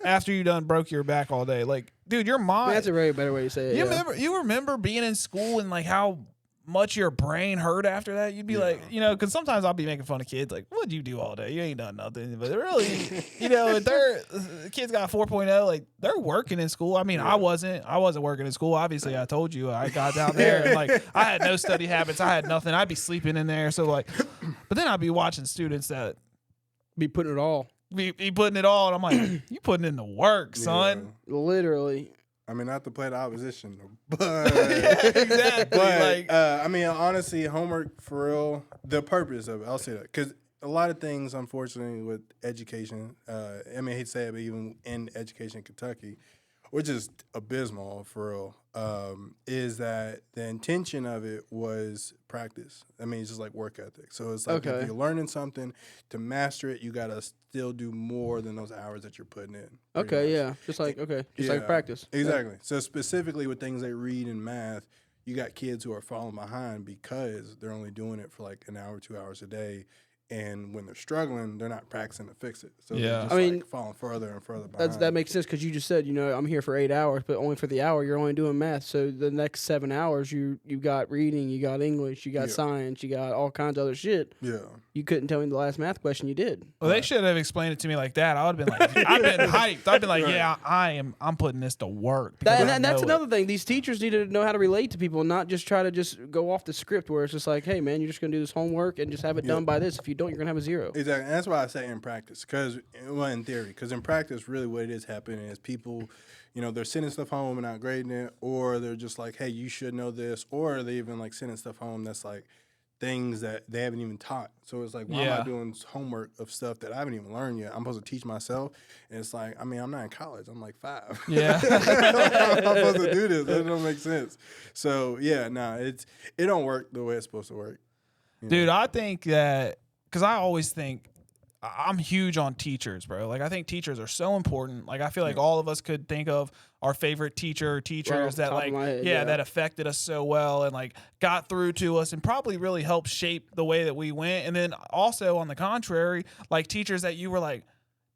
After you done broke your back all day. Like, dude, your mind. That's a very better way to say it. You remember being in school and like how much your brain hurt after that? You'd be like, you know, because sometimes I'll be making fun of kids like, what'd you do all day? You ain't done nothing. But really, you know, if the kids got 4.0, like they're working in school. I mean, I wasn't working in school. Obviously, I told you I got down there and like I had no study habits. I had nothing. I'd be sleeping in there. So like, but then I'd be watching students that Be putting it all. be putting it all, and I'm like, you putting in the work, son. Literally. I mean, not to play the opposition, but Yeah, exactly. But I mean, honestly, homework for real. The purpose of it, I'll say that, because a lot of things, unfortunately, with education, I mean, I hate to say it, but even in education in Kentucky, which is abysmal for real, is that the intention of it was practice. I mean, it's just like work ethic. So it's like if you're learning something, to master it, you got to still do more than those hours that you're putting in. Okay, yeah. Just like practice. Exactly. So specifically with things they read in math, you got kids who are falling behind because they're only doing it for like an hour, 2 hours a day. And when they're struggling, they're not practicing to fix it. So they're just like falling further and further behind. That makes sense because you just said, you know, I'm here for 8 hours, but only for the hour you're only doing math. So the next 7 hours you got reading, you got English, you got science, you got all kinds of other shit. Yeah. You couldn't tell me the last math question you did. Well, they should have explained it to me like that. I would have been like, I've been hyped. I've been like, yeah, I'm putting this to work. And that's another thing. These teachers need to know how to relate to people and not just try to just go off the script where it's just like, hey, man, you're just going to do this homework and just have it done by this. If you don't, you're going to have a 0. Exactly. And that's why I say in practice, in theory, because in practice, really what it is happening is people, you know, they're sending stuff home and not grading it, or they're just like, hey, you should know this, or they even like sending stuff home that's like things that they haven't even taught. So it's like, why am I doing homework of stuff that I haven't even learned yet? I'm supposed to teach myself. And it's like, I mean, I'm not in college. I'm like 5. Yeah. I'm supposed to do this. That don't make sense. So, yeah, it don't work the way it's supposed to work. Dude, I think that, because I always think, I'm huge on teachers, bro. Like, I think teachers are so important. Like, I feel like all of us could think of our favorite teachers that, like, that affected us so well and, like, got through to us and probably really helped shape the way that we went. And then also, on the contrary, like, teachers that you were like,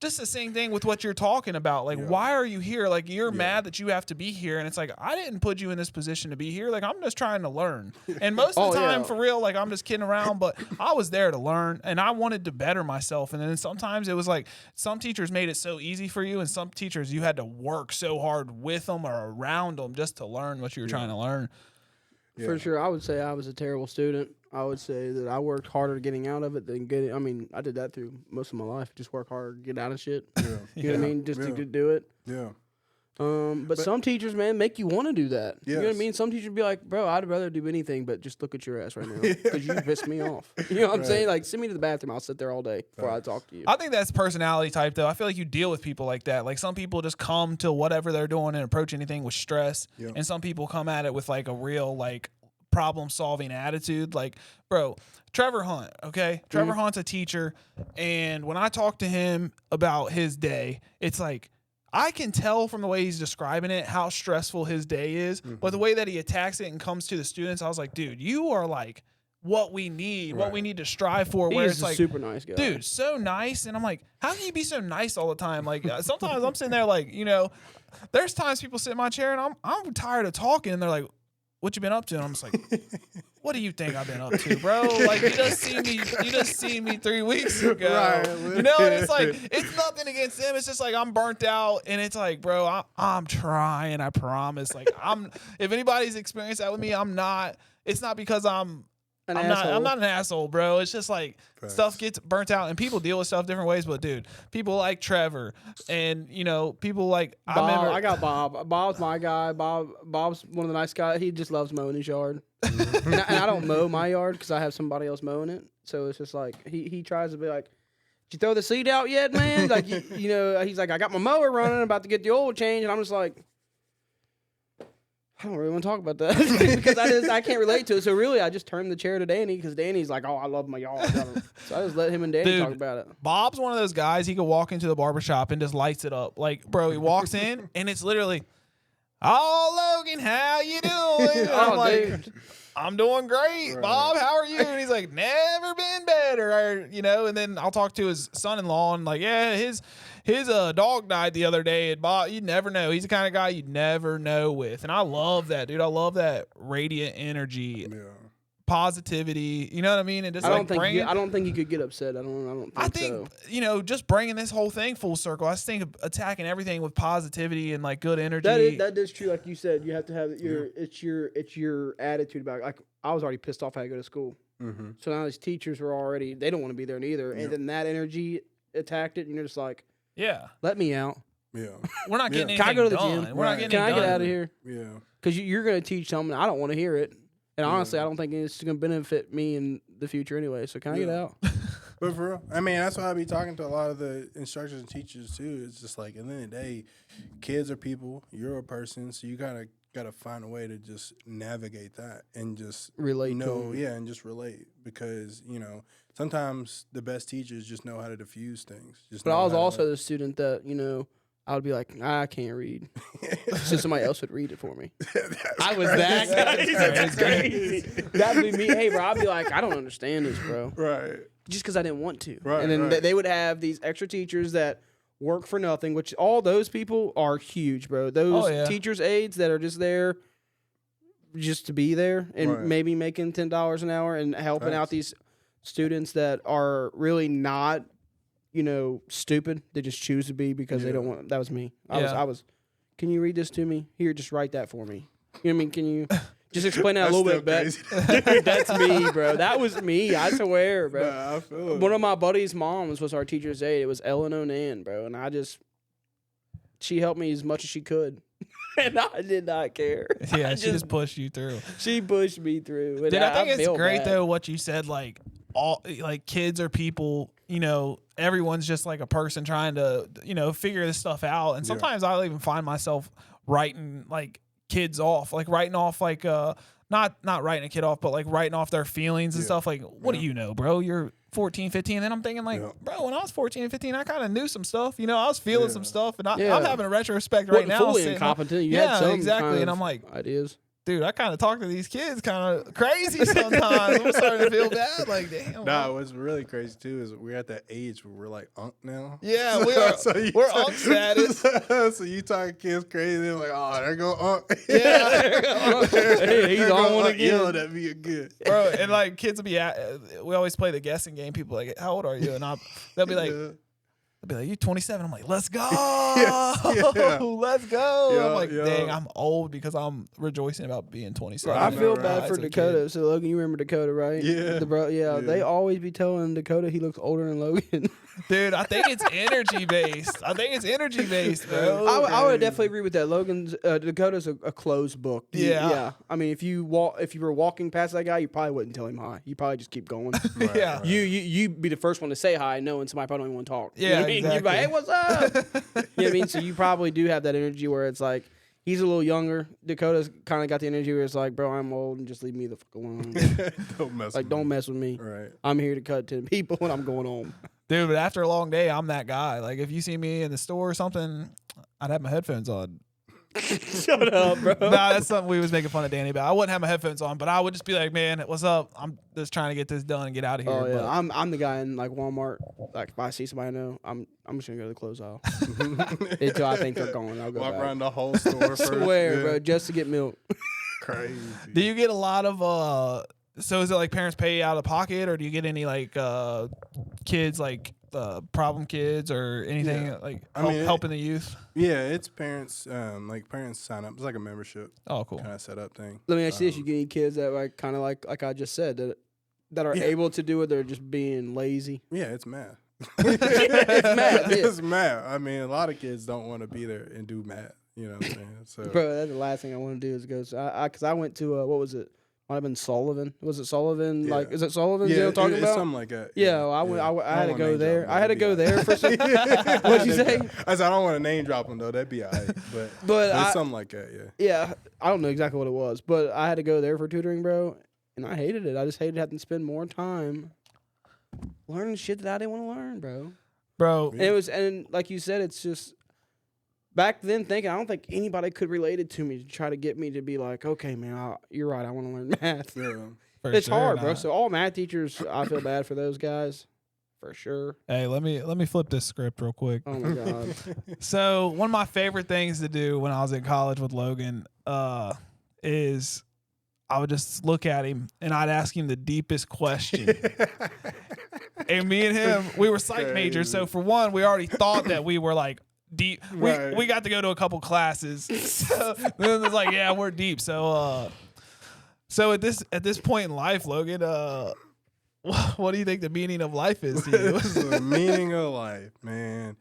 just the same thing with what you're talking about. Like, why are you here? Like, you're mad that you have to be here. And it's like, I didn't put you in this position to be here. Like, I'm just trying to learn. And most of the time, for real, like, I'm just kidding around. But I was there to learn, and I wanted to better myself. And then sometimes it was like some teachers made it so easy for you, and some teachers you had to work so hard with them or around them just to learn what you were trying to learn. Yeah. For sure, I would say I was a terrible student. I would say that I worked harder getting out of it than getting. I mean, I did that through most of my life. Just work hard, get out of shit. Yeah. You know what I mean? Just to do it. Yeah. But some teachers, man, make you want to do that. Yes. You know what I mean? Some teachers be like, bro, I'd rather do anything but just look at your ass right now because you piss me off. You know what I'm saying? Like, send me to the bathroom. I'll sit there all day before I talk to you. I think that's personality type, though. I feel like you deal with people like that. Like, some people just come to whatever they're doing and approach anything with stress. Yep. And some people come at it with, like, a real, like, problem-solving attitude. Like, bro, Trevor Hunt, okay? Trevor Hunt's a teacher, and when I talk to him about his day, it's like, I can tell from the way he's describing it how stressful his day is, but the way that he attacks it and comes to the students, I was like, dude, you are like what we need, what we need to strive for. Where it's like, super nice guy, dude, so nice. And I'm like, how can you be so nice all the time? Like, sometimes I'm sitting there like, you know, there's times people sit in my chair and I'm tired of talking, and they're like, what you been up to? And I'm just like, what do you think I've been up to, bro? Like, you just seen me 3 weeks ago. Right. You know, and it's like, it's nothing against them. It's just like, I'm burnt out, and it's like, bro, I'm trying, I promise. Like, if anybody's experienced that with me, it's not because I'm not an asshole, bro. It's just like stuff gets burnt out, and people deal with stuff different ways. But dude, people like Trevor, and you know, people like Bob. I got Bob. Bob's my guy. Bob's one of the nice guys. He just loves mowing his yard, and I don't mow my yard because I have somebody else mowing it. So it's just like he tries to be like, "Did you throw the seed out yet, man?" Like you know, he's like, "I got my mower running, about to get the oil change," and I'm just like, I don't really want to talk about that because I can't relate to it. So really, I just turned the chair to Danny because Danny's like, oh, I love my y'all. So I just let him and Danny talk about it. Bob's one of those guys. He could walk into the barbershop and just lights it up. Like, bro, he walks in and it's literally, oh, Logan, how you doing? And I'm like, dude. I'm doing great, right. Bob. How are you? And he's like, never been better, And then I'll talk to his son-in-law and like, yeah, his dog died the other day. And Bob, you never know. He's the kind of guy you never know with, and I love that, dude. I love that radiant energy, positivity. You know what I mean? And just I don't think he could get upset. I think so. Just bringing this whole thing full circle. I just think attacking everything with positivity and like good energy. That is true. Like you said, you have to have it's your attitude about it. Like I was already pissed off I had to go to school. Mm-hmm. So now these teachers were already, they don't want to be there neither. And then that energy attacked it, and you're just like, yeah, let me out. Yeah, we're not getting anything Can I go to the done. gym? We're not getting Can I anything get done. out of here? Yeah, because you're going to teach something I don't want to hear it, and honestly, I don't think it's going to benefit me in the future anyway. So can I get out? But for real, I mean, that's why I be talking to a lot of the instructors and teachers too. It's just like, at the end of the day, kids are people. You're a person, so you gotta find a way to just navigate that and just relate. And just relate, because sometimes the best teachers just know how to diffuse things. But I was also the student that I would be like, I can't read. So somebody else would read it for me. I was that guy. That's crazy. That'd be me. Hey, bro, I'd be like, I don't understand this, bro. Right. Just because I didn't want to. Right. And then they would have these extra teachers that work for nothing, which all those people are huge, bro. Those teachers' aides that are just there just to be there and maybe making $10 an hour and helping out these students that are really not stupid. They just choose to be because they don't want. That was me. I was. Can you read this to me? Here, just write that for me. You know what I mean? Can you just explain that a little bit better? Dude, that's me, bro. That was me. I swear, bro. Nah, I feel it. One of my buddy's moms was our teacher's aide. It was Ellen Onan, bro, and she helped me as much as she could. And I did not care. Yeah, she just pushed you through. She pushed me through. Dude, I think it's great though what you said. Like kids are people. Everyone's just like a person trying to figure this stuff out. And sometimes I'll even find myself writing like kids off, like writing off like not writing a kid off, but like writing off their feelings and stuff. Like, what do you know, bro? You're 14, 15. And then I'm thinking like, bro, when I was 14 and 15, I kind of knew some stuff. I was feeling some stuff, and I'm having a retrospect right now. Fully incompetent. You had some exactly. Kind of and I'm like, ideas. Dude, I kind of talk to these kids kind of crazy sometimes. I'm starting to feel bad. Like, damn. Nah, what's really crazy too is we're at that age where we're like unk now. Yeah, we are. We're unk status. So you talking kids crazy, they're like, oh, there go unk. Yeah. Hey, he's on one again. Yelling at me again. Bro, and like kids will be we always play the guessing game. People like, how old are you? And they'll be like, you 27. I'm like, let's go. Let's go. Yeah, I'm like, dang, I'm old because I'm rejoicing about being 27. I feel bad for Dakota. So Logan, you remember Dakota, right? Yeah. They always be telling Dakota he looks older than Logan. Dude, I think it's energy based. Bro. I would definitely agree with that. Logan's Dakota's a closed book. Yeah. I mean, if you were walking past that guy, you probably wouldn't tell him hi. You probably just keep going. Right. You'd be the first one to say hi, knowing somebody probably don't even want to talk. Yeah. You know what I mean? Exactly. You'd be like, hey, what's up? You know what I mean? So you probably do have that energy where it's like, he's a little younger. Dakota's kind of got the energy where it's like, bro, I'm old and just leave me the fuck alone. Don't mess with me. Right. I'm here to cut 10 people and I'm going home. Dude, but after a long day, I'm that guy. Like, if you see me in the store or something, I'd have my headphones on. Shut up, bro. Nah, that's something we was making fun of Danny about. I wouldn't have my headphones on, but I would just be like, man, what's up? I'm just trying to get this done and get out of here. Oh, yeah. But I'm the guy in, like, Walmart. Like, if I see somebody I know, I'm just going to go to the clothes aisle. Until I think they're gone. I'll go Walk back. around the whole store first. I swear, bro, just to get milk. Crazy. Do you get a lot of, so is it like parents pay out of pocket, or do you get any, like, kids, like, problem kids or anything helping the youth? Yeah, it's parents. Parents sign up. It's like a membership. Oh, cool. Kind of setup thing. Let me ask you this: you get any kids that like kind of like I just said that are able to do it? They're just being lazy. Yeah, it's math. It's math. It's math. I mean, a lot of kids don't want to be there and do math. You know what I'm saying? So, bro, that's the last thing I want to do is go. Because I went to what was it? Might have been Sullivan. Was it Sullivan? Yeah. Like, is it Sullivan? Yeah, you know what I'm talking it's about? something like that. Yeah, I had to don't go name there. drop him, I had to though. go That'd there for some. be all right. What'd you say? I said I don't want to name drop him though. That'd be alright. But I- it's something like that. Yeah. Yeah, I don't know exactly what it was, but I had to go there for tutoring, bro, and I hated it. I just hated having to spend more time learning shit that I didn't want to learn, bro. Bro, And it was, and like you said, it's just back then thinking I don't think anybody could relate it to me to try to get me to be like, okay, man, you're right. I want to learn math. Yeah. for It's sure hard, bro. not. So all math teachers, I feel bad for those guys, for sure. Hey, let me flip this script real quick. Oh my god. So one of my favorite things to do when I was in college with Logan is I would just look at him and I'd ask him the deepest question. And me and him, we were psych majors. So for one, we already thought that we were like deep. Right. We got to go to a couple classes. So then it's like, yeah, we're deep. So at this point in life, Logan, what do you think the meaning of life is to you? This is the meaning of life, man.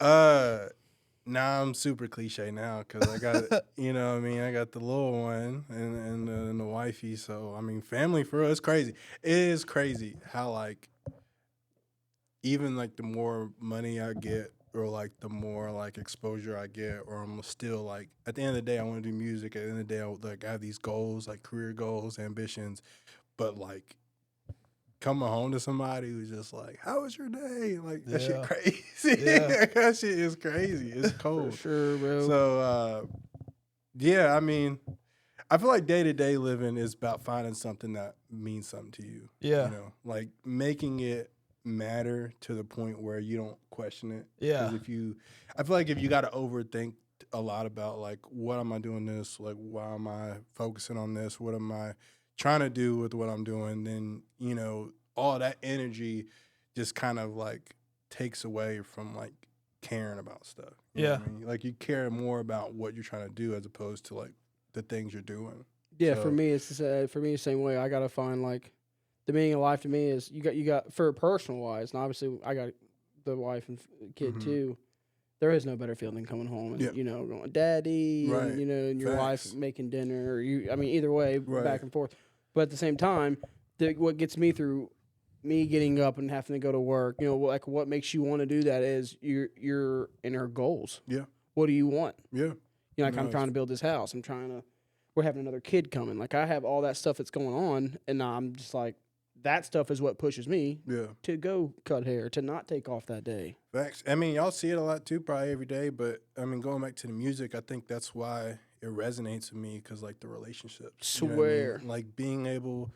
Now I'm super cliche now because I got, you know what I mean? I got the little one and the wifey. So, I mean, family for us, crazy. It is crazy how, like, even, like, the more money I get or, like, the more, like, exposure I get, or I'm still, like, at the end of the day, I want to do music. At the end of the day, I have these goals, like, career goals, ambitions. But, like, coming home to somebody who's just like, how was your day? Like, that shit Yeah. crazy. Yeah. That shit is crazy. It's For cold. sure, bro. So, yeah, I mean, I feel like day-to-day living is about finding something that means something to you. Yeah. You know, like making it matter to the point where you don't question it. Yeah. 'Cause I feel like if you got to overthink a lot about, like, what am I doing this? Like, why am I focusing on this? What am I trying to do with what I'm doing? Then, you know, all that energy just kind of, like, takes away from, like, caring about stuff. You know what I mean? Like, you care more about what you're trying to do as opposed to, like, the things you're doing. Yeah, So- for me, it's the same way. I gotta find like the meaning of life to me is you got for personal wise, and obviously I got the wife and kid Mhm. too. There is no better feeling than coming home and Yeah. you know going daddy, Right. and you know, and your Facts. wife making dinner, or you. I mean, either way, Right. back and forth. But at the same time, what gets me through me getting up and having to go to work, you know, like what makes you want to do that is you're in our goals. Yeah. What do you want? Yeah. You know, like No, I'm it's- trying to build this house. We're having another kid coming. Like I have all that stuff that's going on, and I'm just like, that stuff is what pushes me Yeah. to go cut hair, to not take off that day. Facts. I mean, y'all see it a lot too, probably every day. But I mean, going back to the music, I think that's why it resonates with me because, like, the relationships. You know what I mean? Swear. Like being able,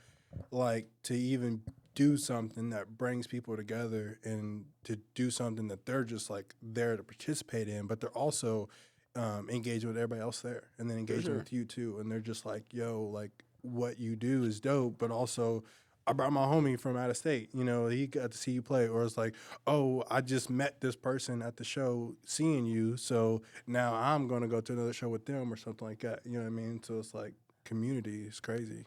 like, to even do something that brings people together and to do something that they're just like there to participate in, but they're also engaging with everybody else there, and then engaging sure. with you too. And they're just like, yo, like what you do is dope, but also I brought my homie from out of state. You know, he got to see you play. Or it's like, oh, I just met this person at the show seeing you, so now I'm going to go to another show with them or something like that. You know what I mean? So it's like community is crazy.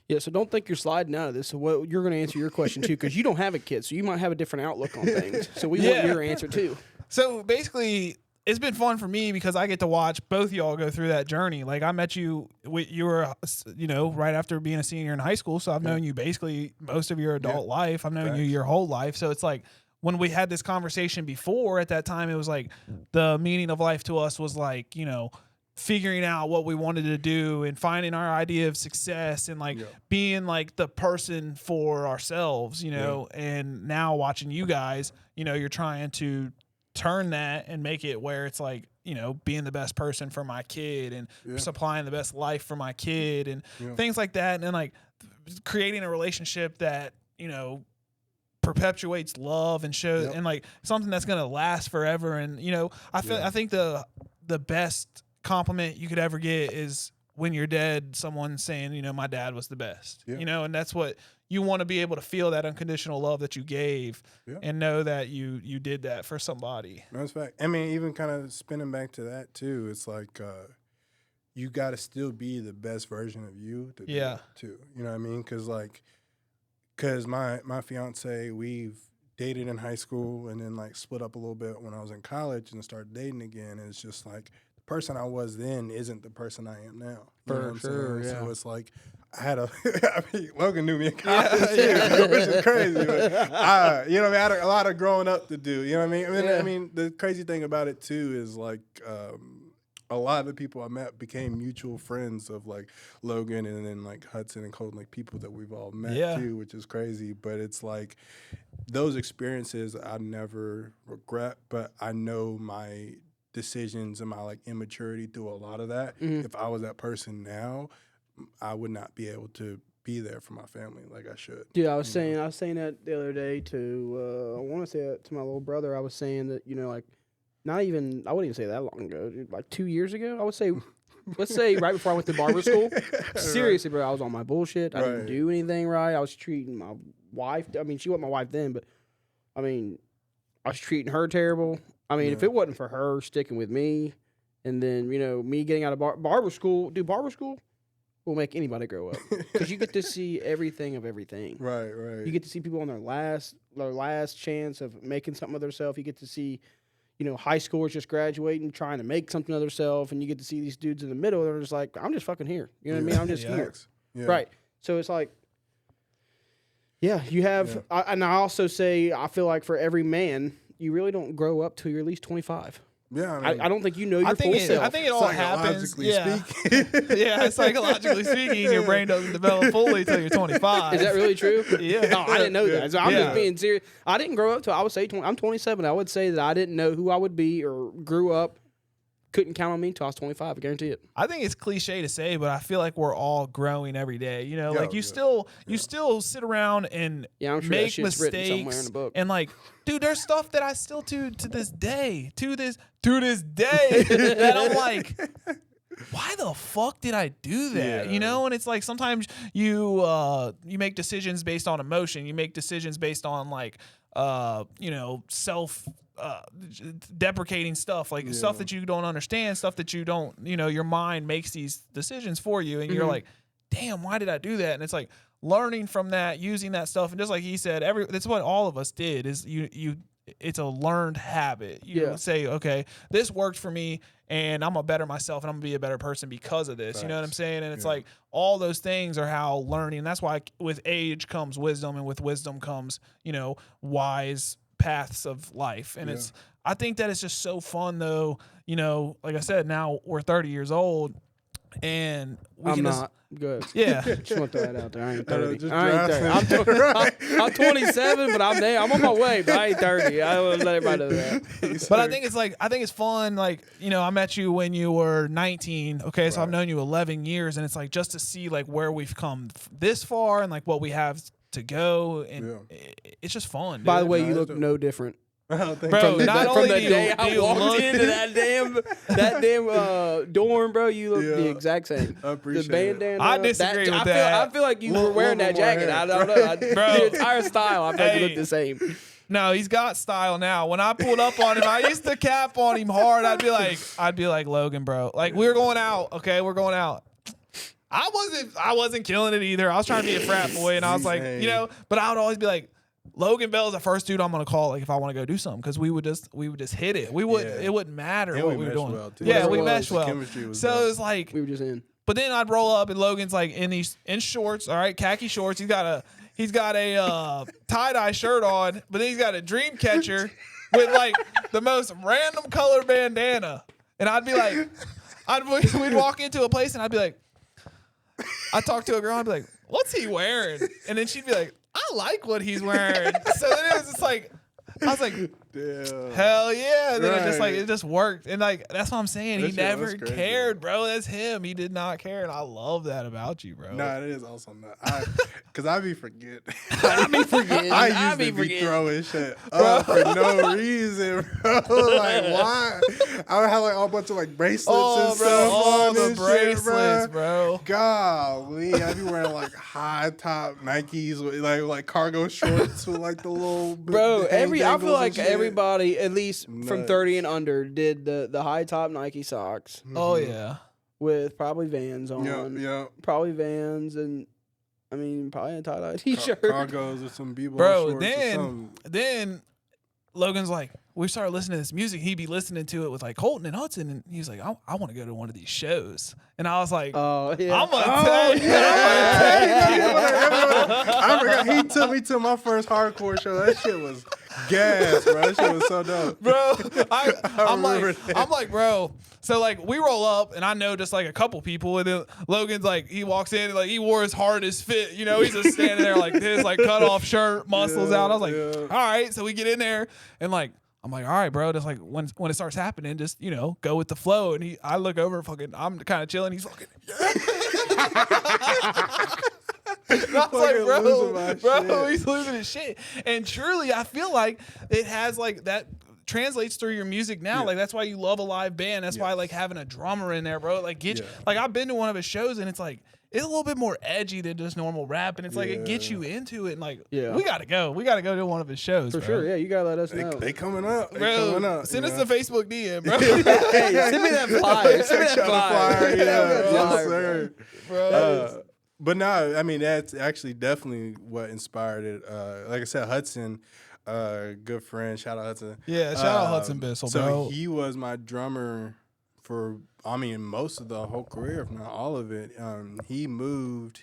Yeah, so don't think you're sliding out of this. So what you're going to answer your question too, because you don't have a kid, so you might have a different outlook on things. So we want your answer too. So basically, it's been fun for me because I get to watch both y'all go through that journey. Like I met you, you were, you know, right after being a senior in high school. So I've known you basically most of your adult life. I've known you your whole life. So it's like when we had this conversation before, at that time, it was like the meaning of life to us was like, you know, figuring out what we wanted to do and finding our idea of success and like being like the person for ourselves, you know. And now watching you guys, you know, you're trying to turn that and make it where it's like, you know, being the best person for my kid and supplying the best life for my kid and things like that. And then like creating a relationship that, you know, perpetuates love and shows and like something that's going to last forever. And, you know, I think the best compliment you could ever get is when you're dead, someone saying, you know, my dad was the best, you know, and that's what you want to be able to feel, that unconditional love that you gave and know that you did that for somebody. That's fact. I mean, even kind of spinning back to that too, it's like you got to still be the best version of you to do it too. You know what I mean? Because my fiance, we've dated in high school and then like split up a little bit when I was in college and started dating again. And it's just like the person I was then isn't the person I am now. You know For what I'm sure, saying? yeah. So it's like I had Logan knew me in college, too, which is crazy. But you know, I had a lot of growing up to do. You know what I mean? I mean, the crazy thing about it too is like a lot of the people I met became mutual friends of like Logan and then like Hudson and Colton, like people that we've all met too, which is crazy. But it's like those experiences I never regret, but I know my decisions and my like immaturity through a lot of that. If I was that person now, I would not be able to be there for my family like I should. Dude, I was saying that the other day to I want to say that to my little brother. I was saying that, you know, like I wouldn't even say that long ago, dude, like 2 years ago. I would say, let's say right before I went to barber school. Seriously, bro, I was on my bullshit. I didn't do anything right. I was treating my wife. I mean, she wasn't my wife then, but I mean, I was treating her terrible. I mean, if it wasn't for her sticking with me, and then, you know, me getting out of barber school, barber school will make anybody grow up because you get to see everything of everything. Right, right. You get to see people on their last chance of making something of themselves. You get to see, you know, high schoolers just graduating, trying to make something of themselves, and you get to see these dudes in the middle that are just like, I'm just fucking here. You know what I mean? I'm just here. Yeah. Right. So it's like, yeah, you have, and I also say, I feel like for every man, you really don't grow up till you're at least 25. Yeah, I mean, I don't think you know your full self. I think it all happens. Speaking. Yeah, psychologically speaking, your brain doesn't develop fully until you're 25. Is that really true? Yeah. No, I didn't know that. So I'm just being serious. I didn't grow up till I would say I'm 27. I would say that I didn't know who I would be or grew up. Couldn't count on me until I was 25. I guarantee it. I think it's cliche to say, but I feel like we're all growing every day. You know, like you still sit around and I'm sure make that shit's written somewhere in mistakes. the book. And like, dude, there's stuff that I still do to this day, that I'm like, why the fuck did I do that? You know, and it's like sometimes you make decisions based on emotion. You make decisions based on like you know, self deprecating stuff, like stuff that you don't understand, stuff that you don't, you know, your mind makes these decisions for you, and you're like, damn, why did I do that? And it's like learning from that, using that stuff, and just like he said, that's what all of us did. Is you it's a learned habit. You say, okay, this worked for me, and I'm gonna better myself, and I'm gonna be a better person because of this. Facts. You know what I'm saying? And it's like all those things are how learning. And that's why with age comes wisdom, and with wisdom comes, you know, wise paths of life. And I think that it's just so fun though. You know, like I said, now we're 30 years old, and I'm not good. Yeah, just want to throw that out there. I ain't 30. I ain't 30. I'm 27, but I'm there. I'm on my way, but I ain't 30. I want to let everybody know that. But I think it's fun. Like, you know, I met you when you were 19. Okay, so I've known you 11 years, and it's like just to see like where we've come this far and like what we have to go, and it's just fun. Dude. By the way, you look no different. Bro, from the day I walked into that damn dorm, bro, you look the exact same. I appreciate the bandana. I disagree with that. I feel like you were wearing that jacket. I don't know. Bro. The entire style, I feel like you look the same. No, he's got style now. When I pulled up on him, I used to cap on him hard. I'd be like, Logan, bro. Like, we're going out. Okay, we're going out. I wasn't killing it either. I was trying to be a frat boy, and I was like, you know, but I would always be like, Logan Bell's the first dude I'm gonna call, like, if I want to go do something, because we would just hit it. It wouldn't matter what we were doing. Well, we meshed well. So it was like we were just in. But then I'd roll up and Logan's like in shorts, all right, khaki shorts. He's got a tie-dye shirt on, but then he's got a dream catcher with like the most random color bandana. And I'd be like, we'd walk into a place and I'd be like, I'd talk to a girl, I'd be like, what's he wearing? And then she'd be like, I like what he's wearing. So then it was just like, I was like, damn. Hell yeah. And then it just worked. And like, that's what I'm saying. He never cared, bro. That's him. He did not care. And I love that about you, bro. Nah, it is awesome. Because I be forgetting. I used to be throwing shit up for no reason, bro. Like, why? I would have like all bunch of like bracelets and stuff. All the bracelets, bro. Golly. I'd be wearing like high top Nikes with like cargo shorts with like the little bro. I feel like everybody, at least from 30 and under, did the high top Nike socks. Mm-hmm. Oh yeah, with probably Vans on. Yeah. Probably Vans and probably a tie-dye t-shirt. Cargos or some b-ball bro. shorts. Then Logan's like, we started listening to this music. He'd be listening to it with like Colton and Hudson, and he was like, I want to go to one of these shows. And I was like, Oh yeah. I'm gonna take you. I forgot he took me to my first hardcore show. That shit was gas, bro. That shit was so dope. Bro, I'm remember like, bro. So like we roll up and I know just like a couple people, and then Logan's like, he walks in and like he wore his hardest fit, you know, he's just standing there like this, like cut off shirt, muscles out. I was like, all right. So we get in there and like I'm like, all right, bro. Just like when it starts happening, just go with the flow. And I look over, fucking, I'm kind of chilling. He's fucking. And I was like, bro, he's losing his shit. And truly, I feel like it has like that translates through your music now. Yeah. Like that's why you love a live band. That's why like having a drummer in there, bro. Like like I've been to one of his shows and it's like it's a little bit more edgy than just normal rap, and it's like it gets you into it. And like we gotta go to one of his shows For bro. sure, yeah, you gotta let us know. They coming up. Bro, send us a Facebook DM, bro. Hey, send me that flyer. Send me that flyer. Yes, sir. Bro. But no, I mean that's actually definitely what inspired it. Like I said, Hudson, good friend. Shout out Hudson. Yeah, shout out Hudson Bissell, bro. So he was my drummer for, I mean, most of the whole career, if not all of it. He moved.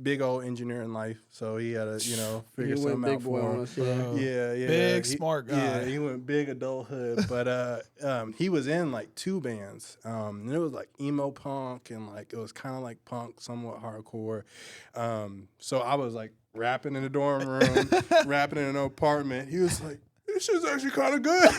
Big old engineer in life, so he had to, figure something out for him. Yeah. Big smart guy. Yeah, he went big adulthood, but he was in like 2 bands. And it was like emo punk and like it was kind of like punk, somewhat hardcore. So I was like rapping in the dorm room, rapping in an apartment. He was like, this shit's actually kind of good.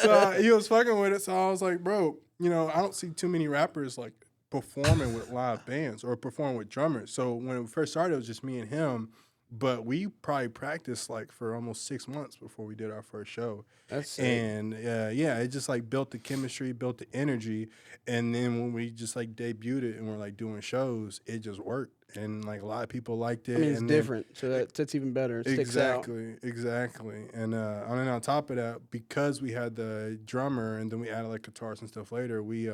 So he was fucking with it. So I was like, bro, I don't see too many rappers like performing with live bands or performing with drummers. So when it first started, it was just me and him. But we probably practiced like for almost 6 months before we did our first show. That's sick. And it just like built the chemistry, built the energy. And then when we just like debuted it and we're like doing shows, it just worked. And like a lot of people liked it. I mean, it's different, so that's even better. It sticks out. Exactly. And on top of that, because we had the drummer and then we added like guitars and stuff later, we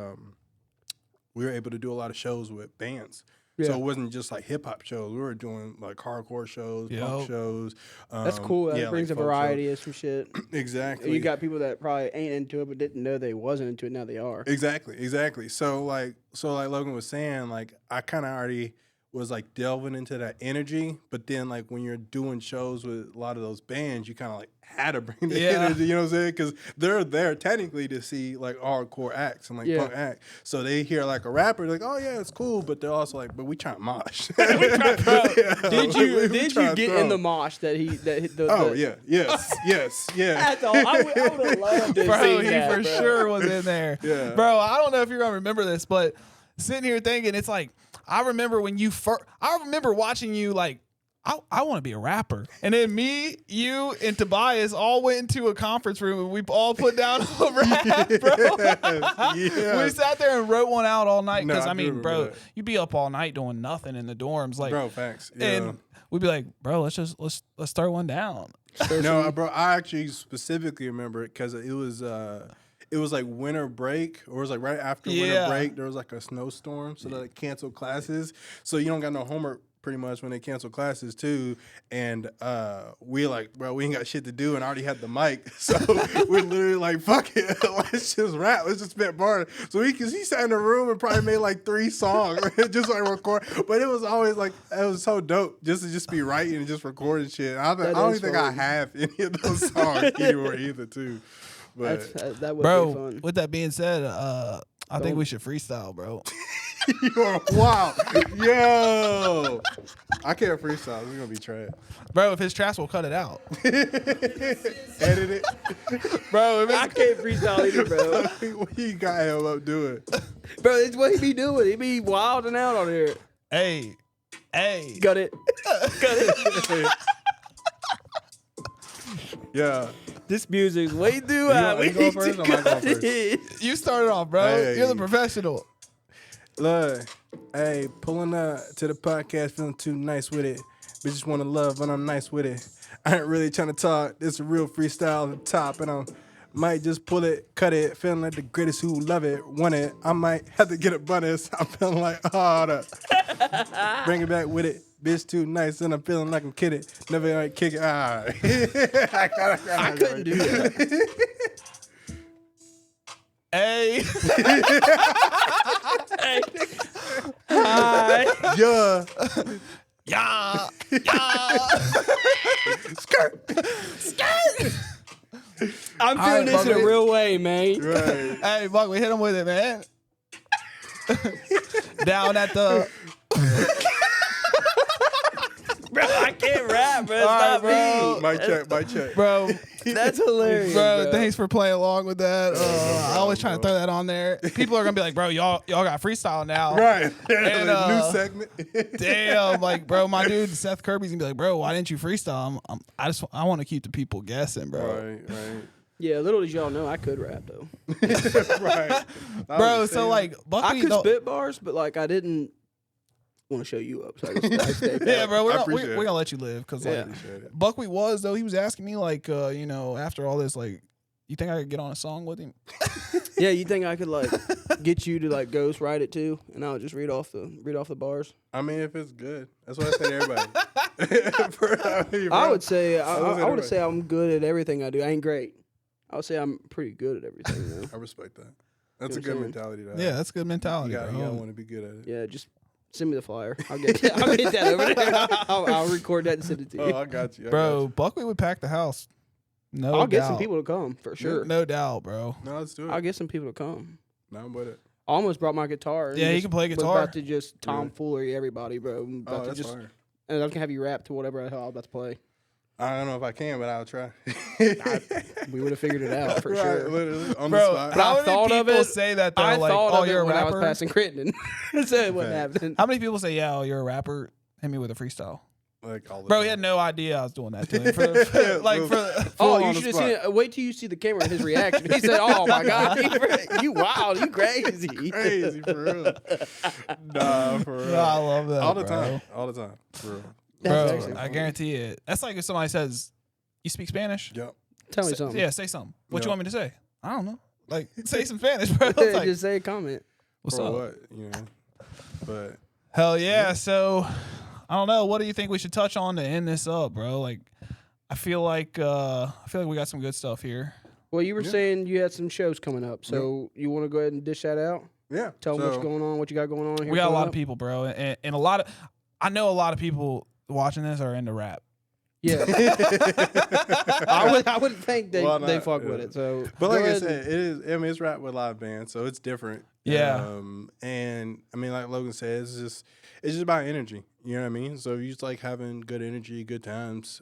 were able to do a lot of shows with bands. Yeah. So it wasn't just like hip hop shows. We were doing like hardcore shows, punk shows. That's cool. That brings like a variety of some shit. Exactly. You got people that probably ain't into it but didn't know they wasn't into it. Now they are. Exactly. So like Logan was saying, like I kind of already was like delving into that energy, but then like when you're doing shows with a lot of those bands, you kind of like had to bring the energy, you know what I'm saying? Because they're there technically to see like hardcore acts and like punk acts. So they hear like a rapper, like, oh yeah, it's cool, but they're also like, but we trying to mosh. Did you get in the mosh that he yes. That's all. I would have loved to bro, see he that, for sure was in there. Yeah. Bro, I don't know if you're gonna remember this, but sitting here thinking, it's like I remember when I remember watching you like, I want to be a rapper. And then me, you, and Tobias all went into a conference room and we all put down a rap, bro. We sat there and wrote one out all night. Because, bro, you'd be up all night doing nothing in the dorms. Like, bro, facts. Yeah. And we'd be like, bro, let's start one down. No, bro, I actually specifically remember it because it was like winter break, or it was like right after winter break. There was like a snowstorm, so they canceled classes. So you don't got no homework pretty much when they cancel classes too. And we like, bro, we ain't got shit to do, and I already had the mic, so we're literally like, fuck it, let's just rap, let's just spit bars. So he sat in the room and probably made like 3 songs, just like record. But it was always like, it was so dope just to be writing and just recording shit. I don't even think I have any of those songs anywhere either too. But that would bro, be fun. With that being said, I think we should freestyle, bro. You're wild. Yo. I can't freestyle. This is going to be trash. Bro, if it's trash, we'll cut it out. Edit it. Bro, I can't freestyle either, bro. What you got him up doing? Bro, it's what he be doing. He be wilding out on here. Hey. Got it. Yeah. This music's way too high. You go first or am I going first? You started off, bro. Hey. You're the professional. Look, hey, pulling up to the podcast, feeling too nice with it. Bitches want to love, but I'm nice with it. I ain't really trying to talk. This is a real freestyle at the top, and I might just pull it, cut it, feeling like the greatest who love it, want it. I might have to get a bonus. I'm feeling like, bring it back with it. Bitch too nice and I'm feeling like I'm kidding. Never gonna kick it. Ah. I couldn't do that. Hey. Hey. Hi. Yeah. Yeah. Yeah. Skirt. I'm All feeling right, this in a Bubba. real way, man. Right. Hey, Buck, we hit him with it, man. Down at the. Bro, I can't rap, bro. It's All right, not bro. me. My check. Bro, That's hilarious, bro, bro. thanks for playing along with that. I always try to bro. throw that on there. People are gonna be like, bro, y'all got freestyle now. Right. And, New segment. Damn, like, bro, my dude Seth Kirby's gonna be like, bro, why didn't you freestyle? I want to keep the people guessing, bro. Right. Yeah, little did y'all know, I could rap though. Right. Bro, so like, Buckwheat, I could don't- spit bars, but like I didn't want to show you up. So I stayed back. yeah, bro, we're I gonna, appreciate we're it. gonna let you live because like, Yeah. Appreciate it. Buckwheat was though. He was asking me like, after all this, like, you think I could get on a song with him? Yeah, you think I could like get you to like ghost write it too, and I'll just read off the bars? I mean, if it's good, that's what I say to everybody. I would say I would say I'm good at everything I do. I ain't great. I would say I'm pretty good at everything though. I respect that. That's a You know good what I'm mentality. To have. Yeah, that's good mentality. You gotta bro. want to be good at it. Yeah, just send me the flyer. I'll get that over there. I'll record that and send it to you. Oh, I got you. Bro, Buckwheat would pack the house. No, I'll get some doubt. people to come for sure. No doubt, bro. No, let's do it. I'll get some people to come. No, I'm with it. I almost brought my guitar. and Yeah, you just can play was guitar. about to just tomfoolery everybody, bro. I'm about Oh, to that's just, fire. and I was gonna have you rap to whatever the hell I was about to play. I don't know if I can, but I'll try. We would have figured it out for Right, sure. literally, on Bro, the spot. But I how many thought of people it- say that though? I Like, thought oh, of you're it a when I was rapper. passing Crittenden. So it wasn't Facts. happening. How many people say, yeah, oh, you're a rapper? Hit me with a freestyle. Like all the Bro, time. he had no idea I was doing that to him. For Oh, on you the should have spot. seen it. Wait till you see the camera and his reaction. He said, "Oh my god, you wild, you crazy." crazy for real. Nah, for real. I love that. all the bro. time. All the time. For real. That's Bro, actually I funny. guarantee it. That's like if somebody says, you speak Spanish? Yep. Tell me Say- something. Yeah, say something. What Yeah. you want me to say? I don't know. Like, say some Spanish, bro. It's like, Just say a comment. what's For up? what? You know. But Hell yeah. So, I don't know. What do you think we should touch on to end this up, bro? Like, I feel like we got some good stuff here. Well, you were Yeah. saying you had some shows coming up, so you want to go ahead and dish that out? yeah. Tell them so, what's going on, what you got going on here. We got a coming lot up? of people, bro, and a lot of. I know a lot of people watching this are into rap. Yeah, I would think they Why they not? fuck with Yeah. it. So, But go like I ahead said, it is. I mean, it's rap with live band, so it's different. Yeah. And I mean, like Logan said, it's just about energy. You know what I mean? So you just like having good energy, good times.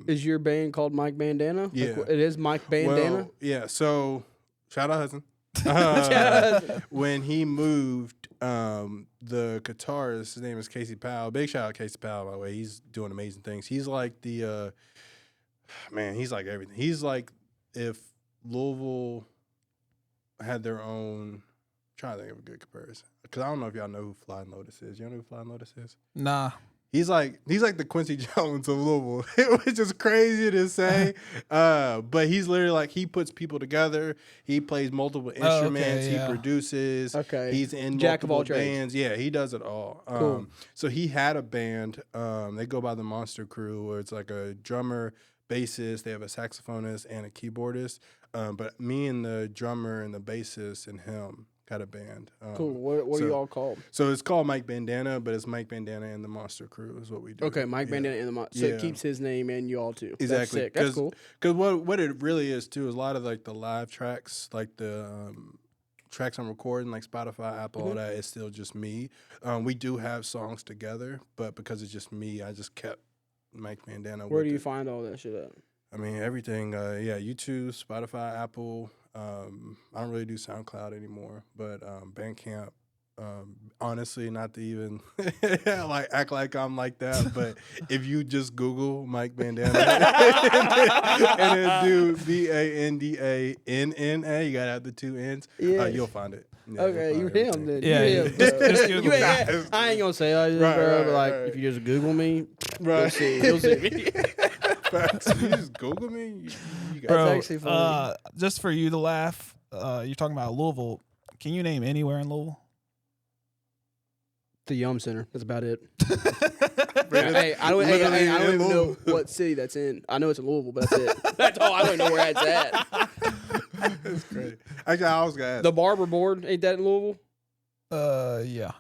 is your band called Mike Bandana? Like, Yeah. it is Mike Bandana. Well, yeah. So shout out Hudson. When he moved, the guitarist, his name is Casey Powell. Big shout out Casey Powell, by the way. He's doing amazing things. He's like the man. He's like everything. He's like if Louisville had their own. Trying to think of a good comparison because I don't know if y'all know who Flying Lotus is. You know who Flying Lotus is? Nah. He's like the Quincy Jones of Louisville, which is crazy to say. But he's literally like he puts people together. He plays multiple instruments. yeah. He produces. Okay. He's in Jack of all multiple trades. bands. Yeah, he does it all. Cool. So he had a band. They go by the Monster Crew, where it's like a drummer, bassist. They have a saxophonist and a keyboardist. But me and the drummer and the bassist and him got a band. Cool. What are you all called? So it's called Mike Bandana, but it's Mike Bandana and the Monster Crew is what we do. Okay, Mike Yeah. Bandana and the so Yeah. it keeps his name and you all too. That's Exactly. sick. That's cool. Because what it really is too is a lot of like the live tracks, like the tracks I'm recording, like Spotify, Apple, all that. It's still just me. We do have songs together, but because it's just me, I just kept Mike Bandana. Where with do you it. find all that shit at? I mean, everything. YouTube, Spotify, Apple. I don't really do SoundCloud anymore, but Bandcamp. Honestly, not to even like act like I'm like that, but if you just Google Mike Bandana and then do BANDANNA, you gotta have the two N's. Yeah. You'll find it. Yeah, Okay, you'll you find him everything. then. Yeah, you yeah. him, bro. Just Google You ain't- it. I ain't gonna say all this, Right, bro, right, but like right. if you just Google me, you'll Right. see. You'll see me. Facts. You just Google me. You got Bro, That's actually funny. Just for you to laugh, you're talking about Louisville. Can you name anywhere in Louisville? The Yum Center. That's about it. Hey, I don't even know what city that's in. I know it's in Louisville, but that's it. That's all. I don't know where that's at. That's great. Actually, I was gonna ask. The Barber Board, ain't that in Louisville? Yeah.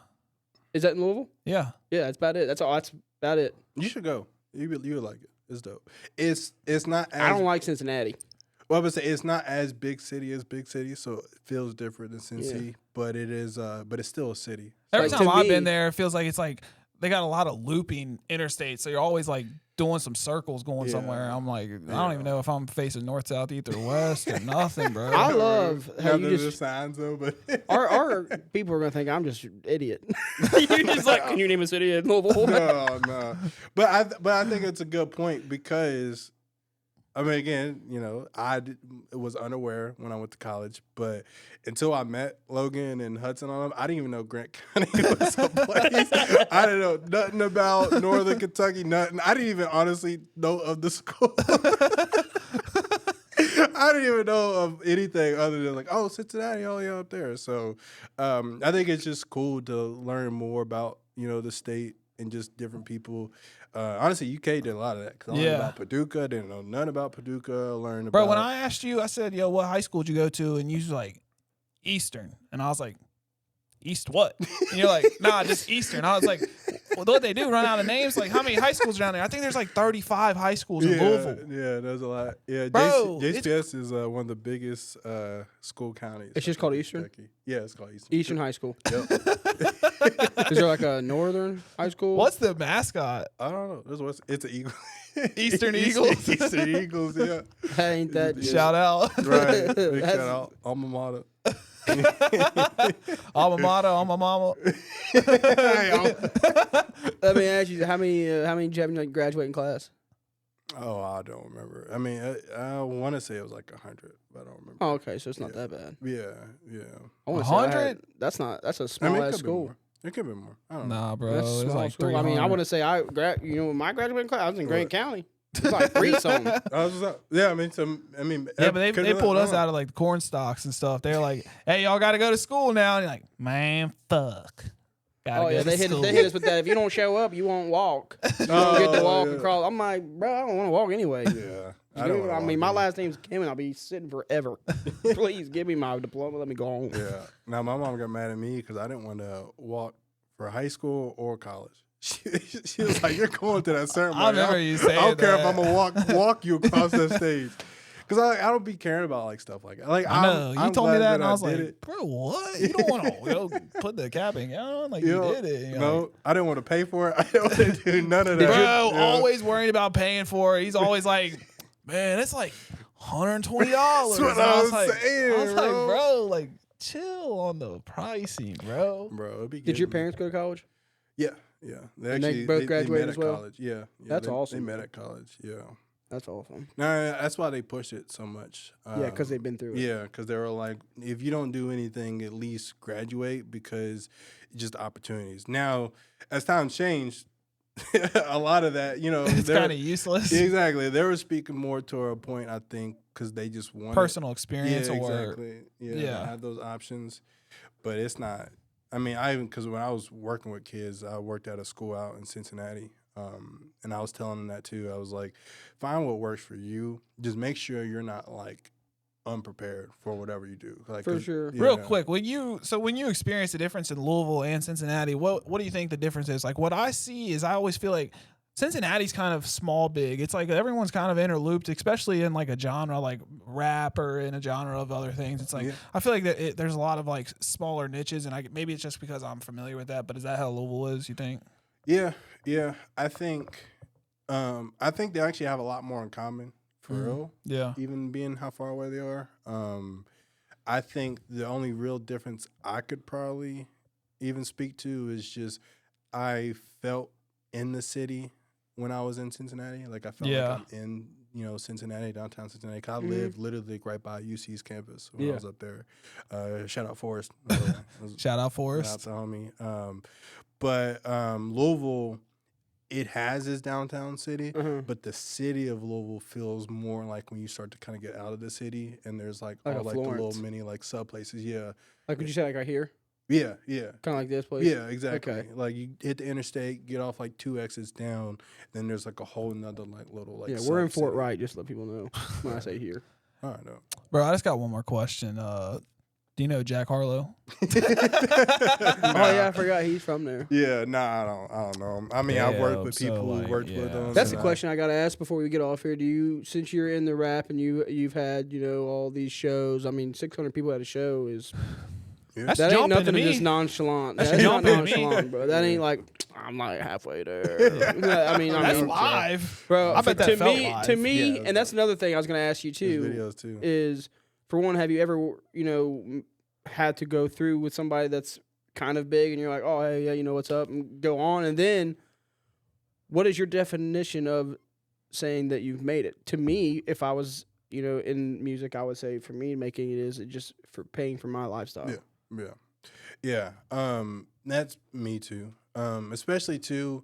Is that in Louisville? Yeah. Yeah, that's about it. That's all. That's about it. You should go. You would like it. It's dope. It's not. As, I don't like Cincinnati. Well, I would say it's not as big city as big city, so it feels different than Cincy. But it is. But it's still a city. Every Like, time to I've me- been there, it feels like it's like they got a lot of looping interstates, so you're always like doing some circles going Yeah. somewhere. I'm like, I don't even know if I'm facing north, south, east, or west or nothing, bro. I love how Not you that just. there's signs though, but Our people are gonna think I'm just an idiot. You're just like, can you name a city in Louisville? no. But I think it's a good point because, I mean, again, was unaware when I went to college, but until I met Logan and Hudson on them, I didn't even know Grant County was a place. I didn't know nothing about Northern Kentucky, nothing. I didn't even honestly know of the school. I didn't even know of anything other than like, oh, Cincinnati, oh yeah, up there. So I think it's just cool to learn more about, the state and just different people. Honestly, UK did a lot of that. Cause I learned about Paducah, didn't know nothing about Paducah. Learned Bro, about. when I asked you, I said, yo, what high school did you go to? And you was like, Eastern. And I was like, East what? And you're like, nah, just Eastern. I was like, well, what they do, run out of names? Like, how many high schools are down there? I think there's like 35 high schools in Louisville. Yeah, there's a lot. Yeah, Bro, JCPS is one of the biggest school counties. It's just called Eastern? Kentucky. Yeah, it's called Eastern. Eastern High School. Yep. Is there like a Northern High School? What's the mascot? I don't know. It's an eagle. Eastern Eagles? Eastern Eagles, yeah. That ain't that. Just, Shout out. Right. Big That's- shout out. Alma mater. Alma mater, alma mama. Let me ask you, how many did you have in like graduating class? Oh, I don't remember. I mean, I want to say it was like 100, but I don't remember. Oh, okay, so it's not that bad. Yeah. I want to say I 100? had- That's not. That's a I small mean, it ass could be school. more. It could be more. I don't know. Nah, bro. That's It's small like school. I mean, I 300. want to say my graduating class. I was in Grant County. It's like three something. Yeah, I mean, Yeah, but they pulled us out of like the corn stalks and stuff. They're like, "Hey, y'all got to go to school now." And you're like, "Man, fuck." Gotta Oh go yeah, to they hit school. us with that. If you don't show up, you won't walk. You don't get to walk and crawl. I'm like, bro, I don't want to walk anyway. Yeah. I mean, my last name's Kim, and I'll be sitting forever. Please give me my diploma. Let me go home. Yeah. Now, my mom got mad at me because I didn't want to walk for high school or college. She was like, "You're going to that ceremony. I remember you saying I don't care if that. I'm gonna walk you across that stage." Because I don't be caring about like stuff like that. Like I know. You I'm told me glad that, and I was did like, it. "Bro, what? You don't want to put the capping on? Like, You you know, did it." And you're No, like, I didn't want to pay for it. I didn't want to do none of that. bro, Yeah. always worried about paying for it. He's always like, "Man, it's like $120." That's what I was saying, I was like, bro. bro, like, chill on the pricing, bro. Bro, it'd be Did your getting- parents go to college? Yeah, yeah. They And they actually both met graduated at as well? college. Yeah, That's they, awesome, They met man. at college. Yeah. That's awesome. No, that's why they pushed it so much. Yeah, because they've been through it. Yeah, because they were like, if you don't do anything, at least graduate because just opportunities. Now, as times changed, a lot of that, It's kind of useless. Exactly. They were speaking more to a point, I think, because they just wanted Personal experience Yeah, or exactly. Yeah, have those options, but it's not. I mean, because when I was working with kids, I worked at a school out in Cincinnati. And I was telling them that too. I was like, find what works for you. Just make sure you're not like unprepared for whatever you do. Like, For sure. Real quick, when you experience the difference in Louisville and Cincinnati, what do you think the difference is? Like, what I see is I always feel like Cincinnati's kind of small, big. It's like everyone's kind of interlooped, especially in like a genre like rap or in a genre of other things. It's like I feel like there's a lot of like smaller niches, and maybe it's just because I'm familiar with that. But is that how Louisville is? You think? Yeah. I think they actually have a lot more in common for real. Yeah. Even being how far away they are. I think the only real difference I could probably even speak to is just I felt in the city when I was in Cincinnati. Like I felt like I'm in, Cincinnati, downtown Cincinnati. 'Cause I lived literally right by UC's campus when I was up there. Shout out Forrest. Shout out Forrest. Shout out to homie. But Louisville, it has its downtown city, but the city of Louisville feels more like when you start to kind of get out of the city and there's like all Like a like the little Florence. mini like sub places. Yeah. Like, would you say like right here? Yeah. Kind of like this place. Yeah, exactly. Okay. Like you hit the interstate, get off like 2 exits down, then there's like a whole nother like little like. Yeah, we're in Fort sub-city. Wright. Just to let people know when I say here. I don't know. Bro, I just got one more question. Do you know Jack Harlow? Oh yeah, I forgot he's from there. Yeah, I don't know him. I mean, I've worked with so, people like, who worked with yeah. him. That's the and question I gotta ask before we get off here. Do you, since you're in the rap and you've had all these shows? I mean, 600 people at a show is That's that ain't jumping to nothing me. just nonchalant. That's That's not jumping to me. nonchalant, bro. That ain't like I'm like halfway there. I mean, That's live. bro. I bet that to felt me, live. to me, Yeah, and that's another thing I was gonna ask you There's too. videos too. Is for one, have you ever had to go through with somebody that's kind of big and you're like, oh hey, yeah, you know what's up, and go on, and then what is your definition of saying that you've made it? To me, if I was in music, I would say for me making it is just for paying for my lifestyle. Yeah. That's me too. Especially too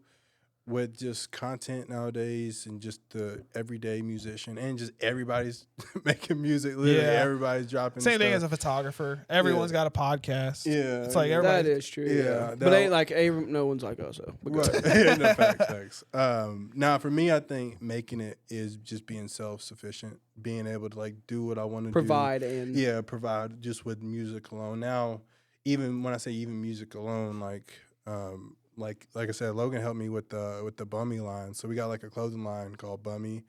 with just content nowadays and just the everyday musician and just everybody's making music. Literally, Yeah. everybody's dropping. Same thing stuff. as a photographer. Everyone's got a podcast. Yeah, It's like yeah. everybody. That is true. Yeah, Yeah, but that- ain't like no one's like us though. But go Right. ahead. No, facts. Now, for me, I think making it is just being self-sufficient, being able to like do what I want to Provide do. and Provide just with music alone. Now, even when I say even music alone, like I said, Logan helped me with the Bummy line. So we got like a clothing line called Bummy.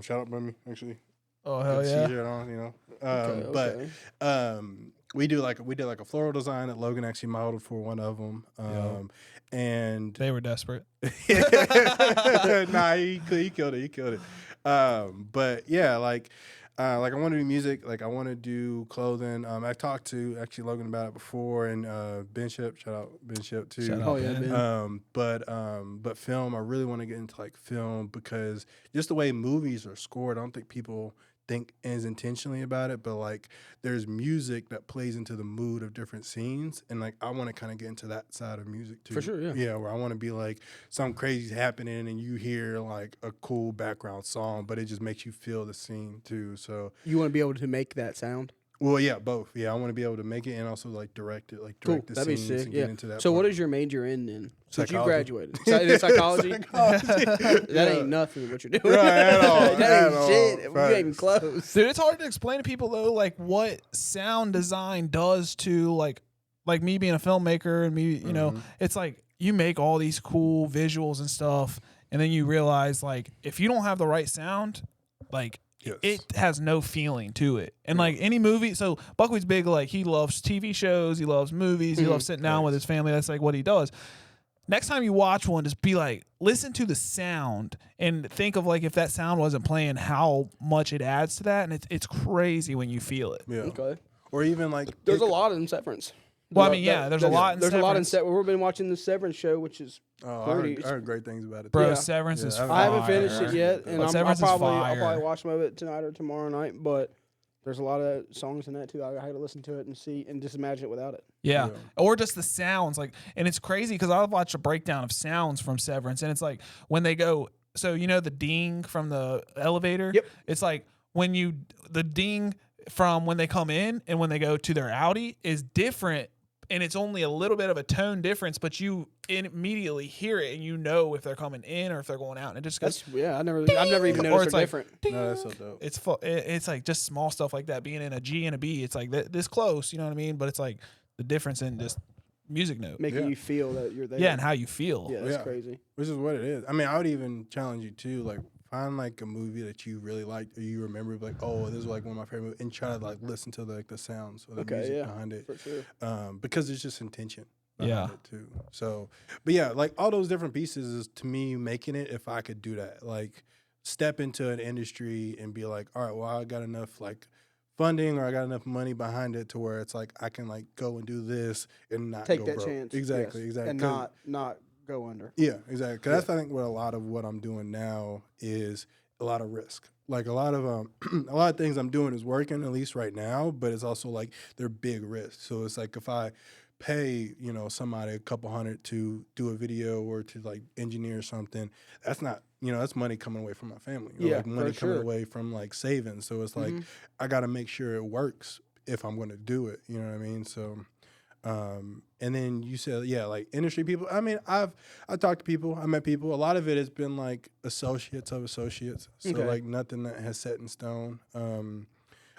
Shout out Bummy, actually. Oh hell Good yeah! T-shirt on, okay. But we did like a floral design that Logan actually modeled for one of them. And They were desperate. nah, he killed it. He killed it. But yeah, like I want to do music. Like I want to do clothing. I talked to actually Logan about it before, and Ben Ship, shout out Ben Ship too. Shout out. Oh yeah, Ben. man. But film, I really want to get into like film because just the way movies are scored, I don't think people think as intentionally about it, but like there's music that plays into the mood of different scenes, and like I want to kind of get into that side of music too. For sure, yeah. Where I want to be like something crazy's happening and you hear like a cool background song, but it just makes you feel the scene too. So You want to be able to make that sound. well, yeah, both. Yeah, I want to be able to make it and also like direct it, like Cool. direct the That'd be scenes sick. and Yeah. get into that. So what part. is your major in then? Since you Psychology. graduated, is it psychology? That Yeah. ain't nothing what you're doing. Right, at all, that at ain't all. shit. You ain't even Facts. close. Dude, it's hard to explain to people though, like what sound design does to like me being a filmmaker and me, it's like you make all these cool visuals and stuff, and then you realize like if you don't have the right sound, like Yes. it has no feeling to it. And like any movie, so Buckwheat's big, like he loves TV shows, he loves movies, he loves sitting down with his family. That's like what he does. Next time you watch one, just be like, listen to the sound and think of like if that sound wasn't playing, how much it adds to that. And it's crazy when you feel it. Yeah. Okay. Or even like There's a lot in Severance. Well, I mean, yeah, there's a lot in There's a lot in Severance. Severance. We've been watching the Severance show, which is Oh, pretty. I heard great things about it. Bro, too. Yeah. Severance is Yeah, fire. I haven't finished it yet, and But I'll Severance is probably fire. watch some of it tonight or tomorrow night. But there's a lot of songs in that too. I had to listen to it and see and just imagine it without it. Yeah. Yeah. Or just the sounds. Like, and it's crazy because I've watched a breakdown of sounds from Severance, and it's like when they go, so you know the ding from the elevator? Yep. It's like the ding from when they come in and when they go to their Audi is different, and it's only a little bit of a tone difference, but you immediately hear it and you know if they're coming in or if they're going out. And it just goes, I've never even Or noticed it's they're like, different. ding. No, that's so dope. It's like just small stuff like that being in a G and a B. It's like this close, you know what I mean? But it's like the difference in just music note. Making Yeah. you feel that you're there. Yeah, and how you feel. Yeah, that's Yeah. crazy. Which is what it is. I mean, I would even challenge you too, like find like a movie that you really liked or you remember like, oh, this is like one of my favorite movies, and try to like listen to the sounds or the Okay, music yeah, behind it. for sure. Because it's just intention. Yeah. It too. So, but yeah, like all those different pieces is to me making it. If I could do that, like step into an industry and be like, all right, well, I got enough like funding or I got enough money behind it to where it's like I can like go and do this and not Take go that broke. chance. Exactly, yes, exactly. and 'Cause- not go under. yeah, exactly. Because that's I think what a lot of what I'm doing now is a lot of risk. Like a lot of a lot of things I'm doing is working at least right now, but it's also like they're big risks. So it's like if I pay somebody a couple hundred to do a video or to like engineer something, that's not that's money coming away from my family. Or Yeah, like money for coming sure. away from like savings. So it's like I got to make sure it works if I'm going to do it. You know what I mean? So. And then you said, yeah, like industry people. I mean, I talked to people, I met people. A lot of it has been like associates of associates. So like nothing that has set in stone.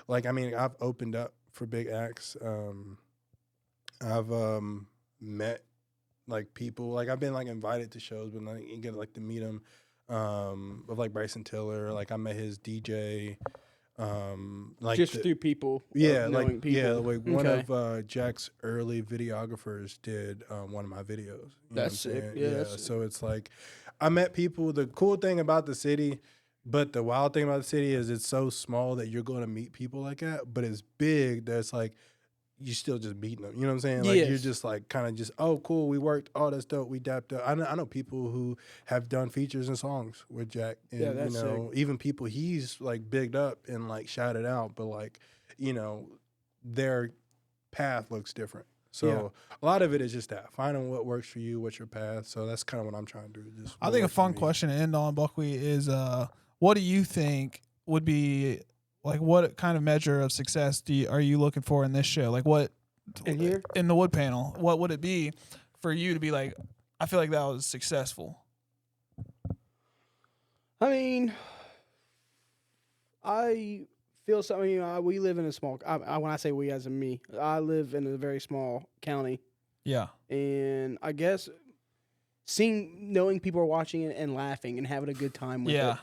Like, I mean, I've opened up for big acts. I've met like people, like I've been like invited to shows, but like you get like to meet them. Of like Bryson Tiller, like I met his DJ. Like just through people. Yeah, like people. yeah, like one of Jack's early videographers did one of my videos. You know That's what I'm sick. saying? Yeah, Yeah, that's so it's like I met people. The cool thing about the city, but the wild thing about the city is it's so small that you're going to meet people like that, but it's big that it's like you still just meeting them. You know what I'm saying? Like you're just like kind of just, oh, cool, we worked. Oh, that's dope. We dapped up. I know people who have done features and songs with Jack. And, Yeah, that's you know, even people he's like bigged up and like shouted out, but like, you know, their path looks different. So a lot of it is just that, finding what works for you, what's your path. So that's kind of what I'm trying to do. Just I think a fun question to end on, Buckwheat, is what do you think would be, like, what kind of measure of success are you looking for in this show? Like, what in the wood panel, what would it be for you to be like, I feel like that was successful? I mean, I feel something. We live in a small. When I say we, as in me, I live in a very small county. Yeah, and I guess knowing people are watching it and laughing and having a good time with it.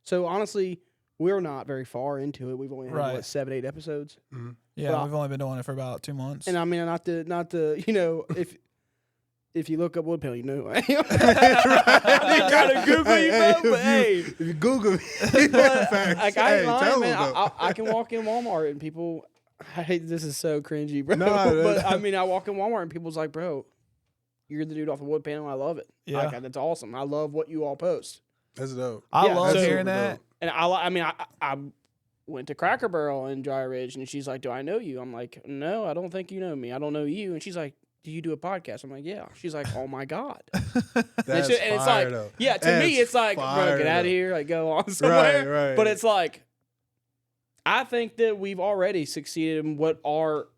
So honestly, we're not very far into it. We've only had 7-8 episodes. Mm-hmm. Yeah, but we've only been doing it for about 2 months. And I mean, not to you know, if you look up wood panel, you know. You gotta Google you, bro. But hey, if you Google me, like I ain't lying, man. I can walk in Walmart and people. I hate this is so cringy, bro. But I mean, I walk in Walmart and people's like, bro, you're the dude off the wood panel. I love it. Yeah, like, that's awesome. I love what you all post. That's dope. I love hearing that. Dope. And I went to Cracker Barrel in Dry Ridge, and she's like, "Do I know you?" I'm like, "No, I don't think you know me. I don't know you." And she's like, "Do you do a podcast?" I'm like, "Yeah." She's like, "Oh my god." That's and it's like, though. yeah, to me, it's like, bro, get out of here, like go on somewhere. Right. But it's like, I think that we've already succeeded in what our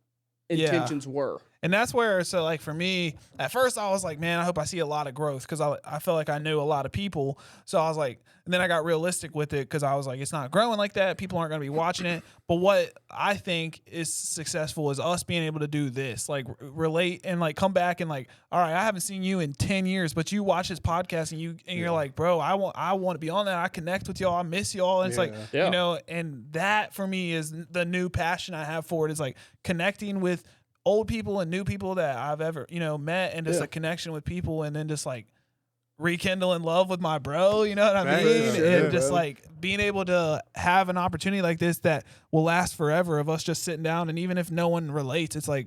intentions were. And that's where, so like for me, at first I was like, man, I hope I see a lot of growth, because I felt like I knew a lot of people. So I was like, and then I got realistic with it, because I was like, it's not growing like that. People aren't going to be watching it. But what I think is successful is us being able to do this, like relate and like come back and like, all right, I haven't seen you in 10 years, but you watch this podcast and you're like, bro, I want to be on that. I connect with y'all. I miss y'all. And it's like, you know, and that for me is the new passion I have for it, is like connecting with old people and new people that I've ever, you know, met, and just a connection with people, and then just like rekindling love with my bro, you know what I mean? And just like being able to have an opportunity like this that will last forever, of us just sitting down, and even if no one relates, it's like,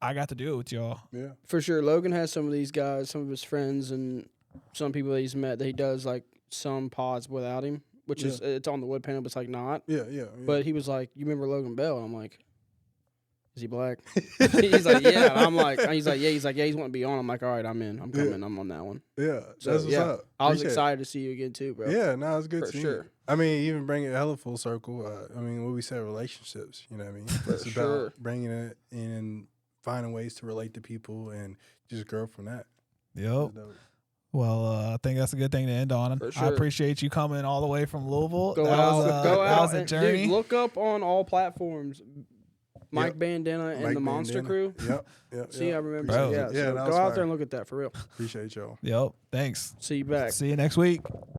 I got to do it with y'all. Yeah. For sure. Logan has some of these guys, some of his friends, and some people that he's met that he does like some pods without him, which is, it's on the wood panel, but it's like not. Yeah. But he was like, "You remember Logan Bell?" And I'm like, "Is he black?" He's like, "Yeah." And I'm like, he's like, he's wanting to be on. I'm like, "All right, I'm in. I'm coming. I'm on that one." Yeah. So, that's what's up. I was excited to see you again too, bro. Yeah, no, it's good for seeing sure. you. I mean, even bring it hella full circle. I mean, what we said, relationships. You know what I mean? It's about bringing it and finding ways to relate to people and just grow from that. Yep. Well, I think that's a good thing to end on. For sure. I appreciate you coming all the way from Louisville. Go that was a journey. Dude, look up on all platforms. Mike Bandana and the Monster Crew. Yep. See, I remember. Bro. So go out there and look at that for real. Appreciate y'all. Yep. Thanks. See you back. See you next week.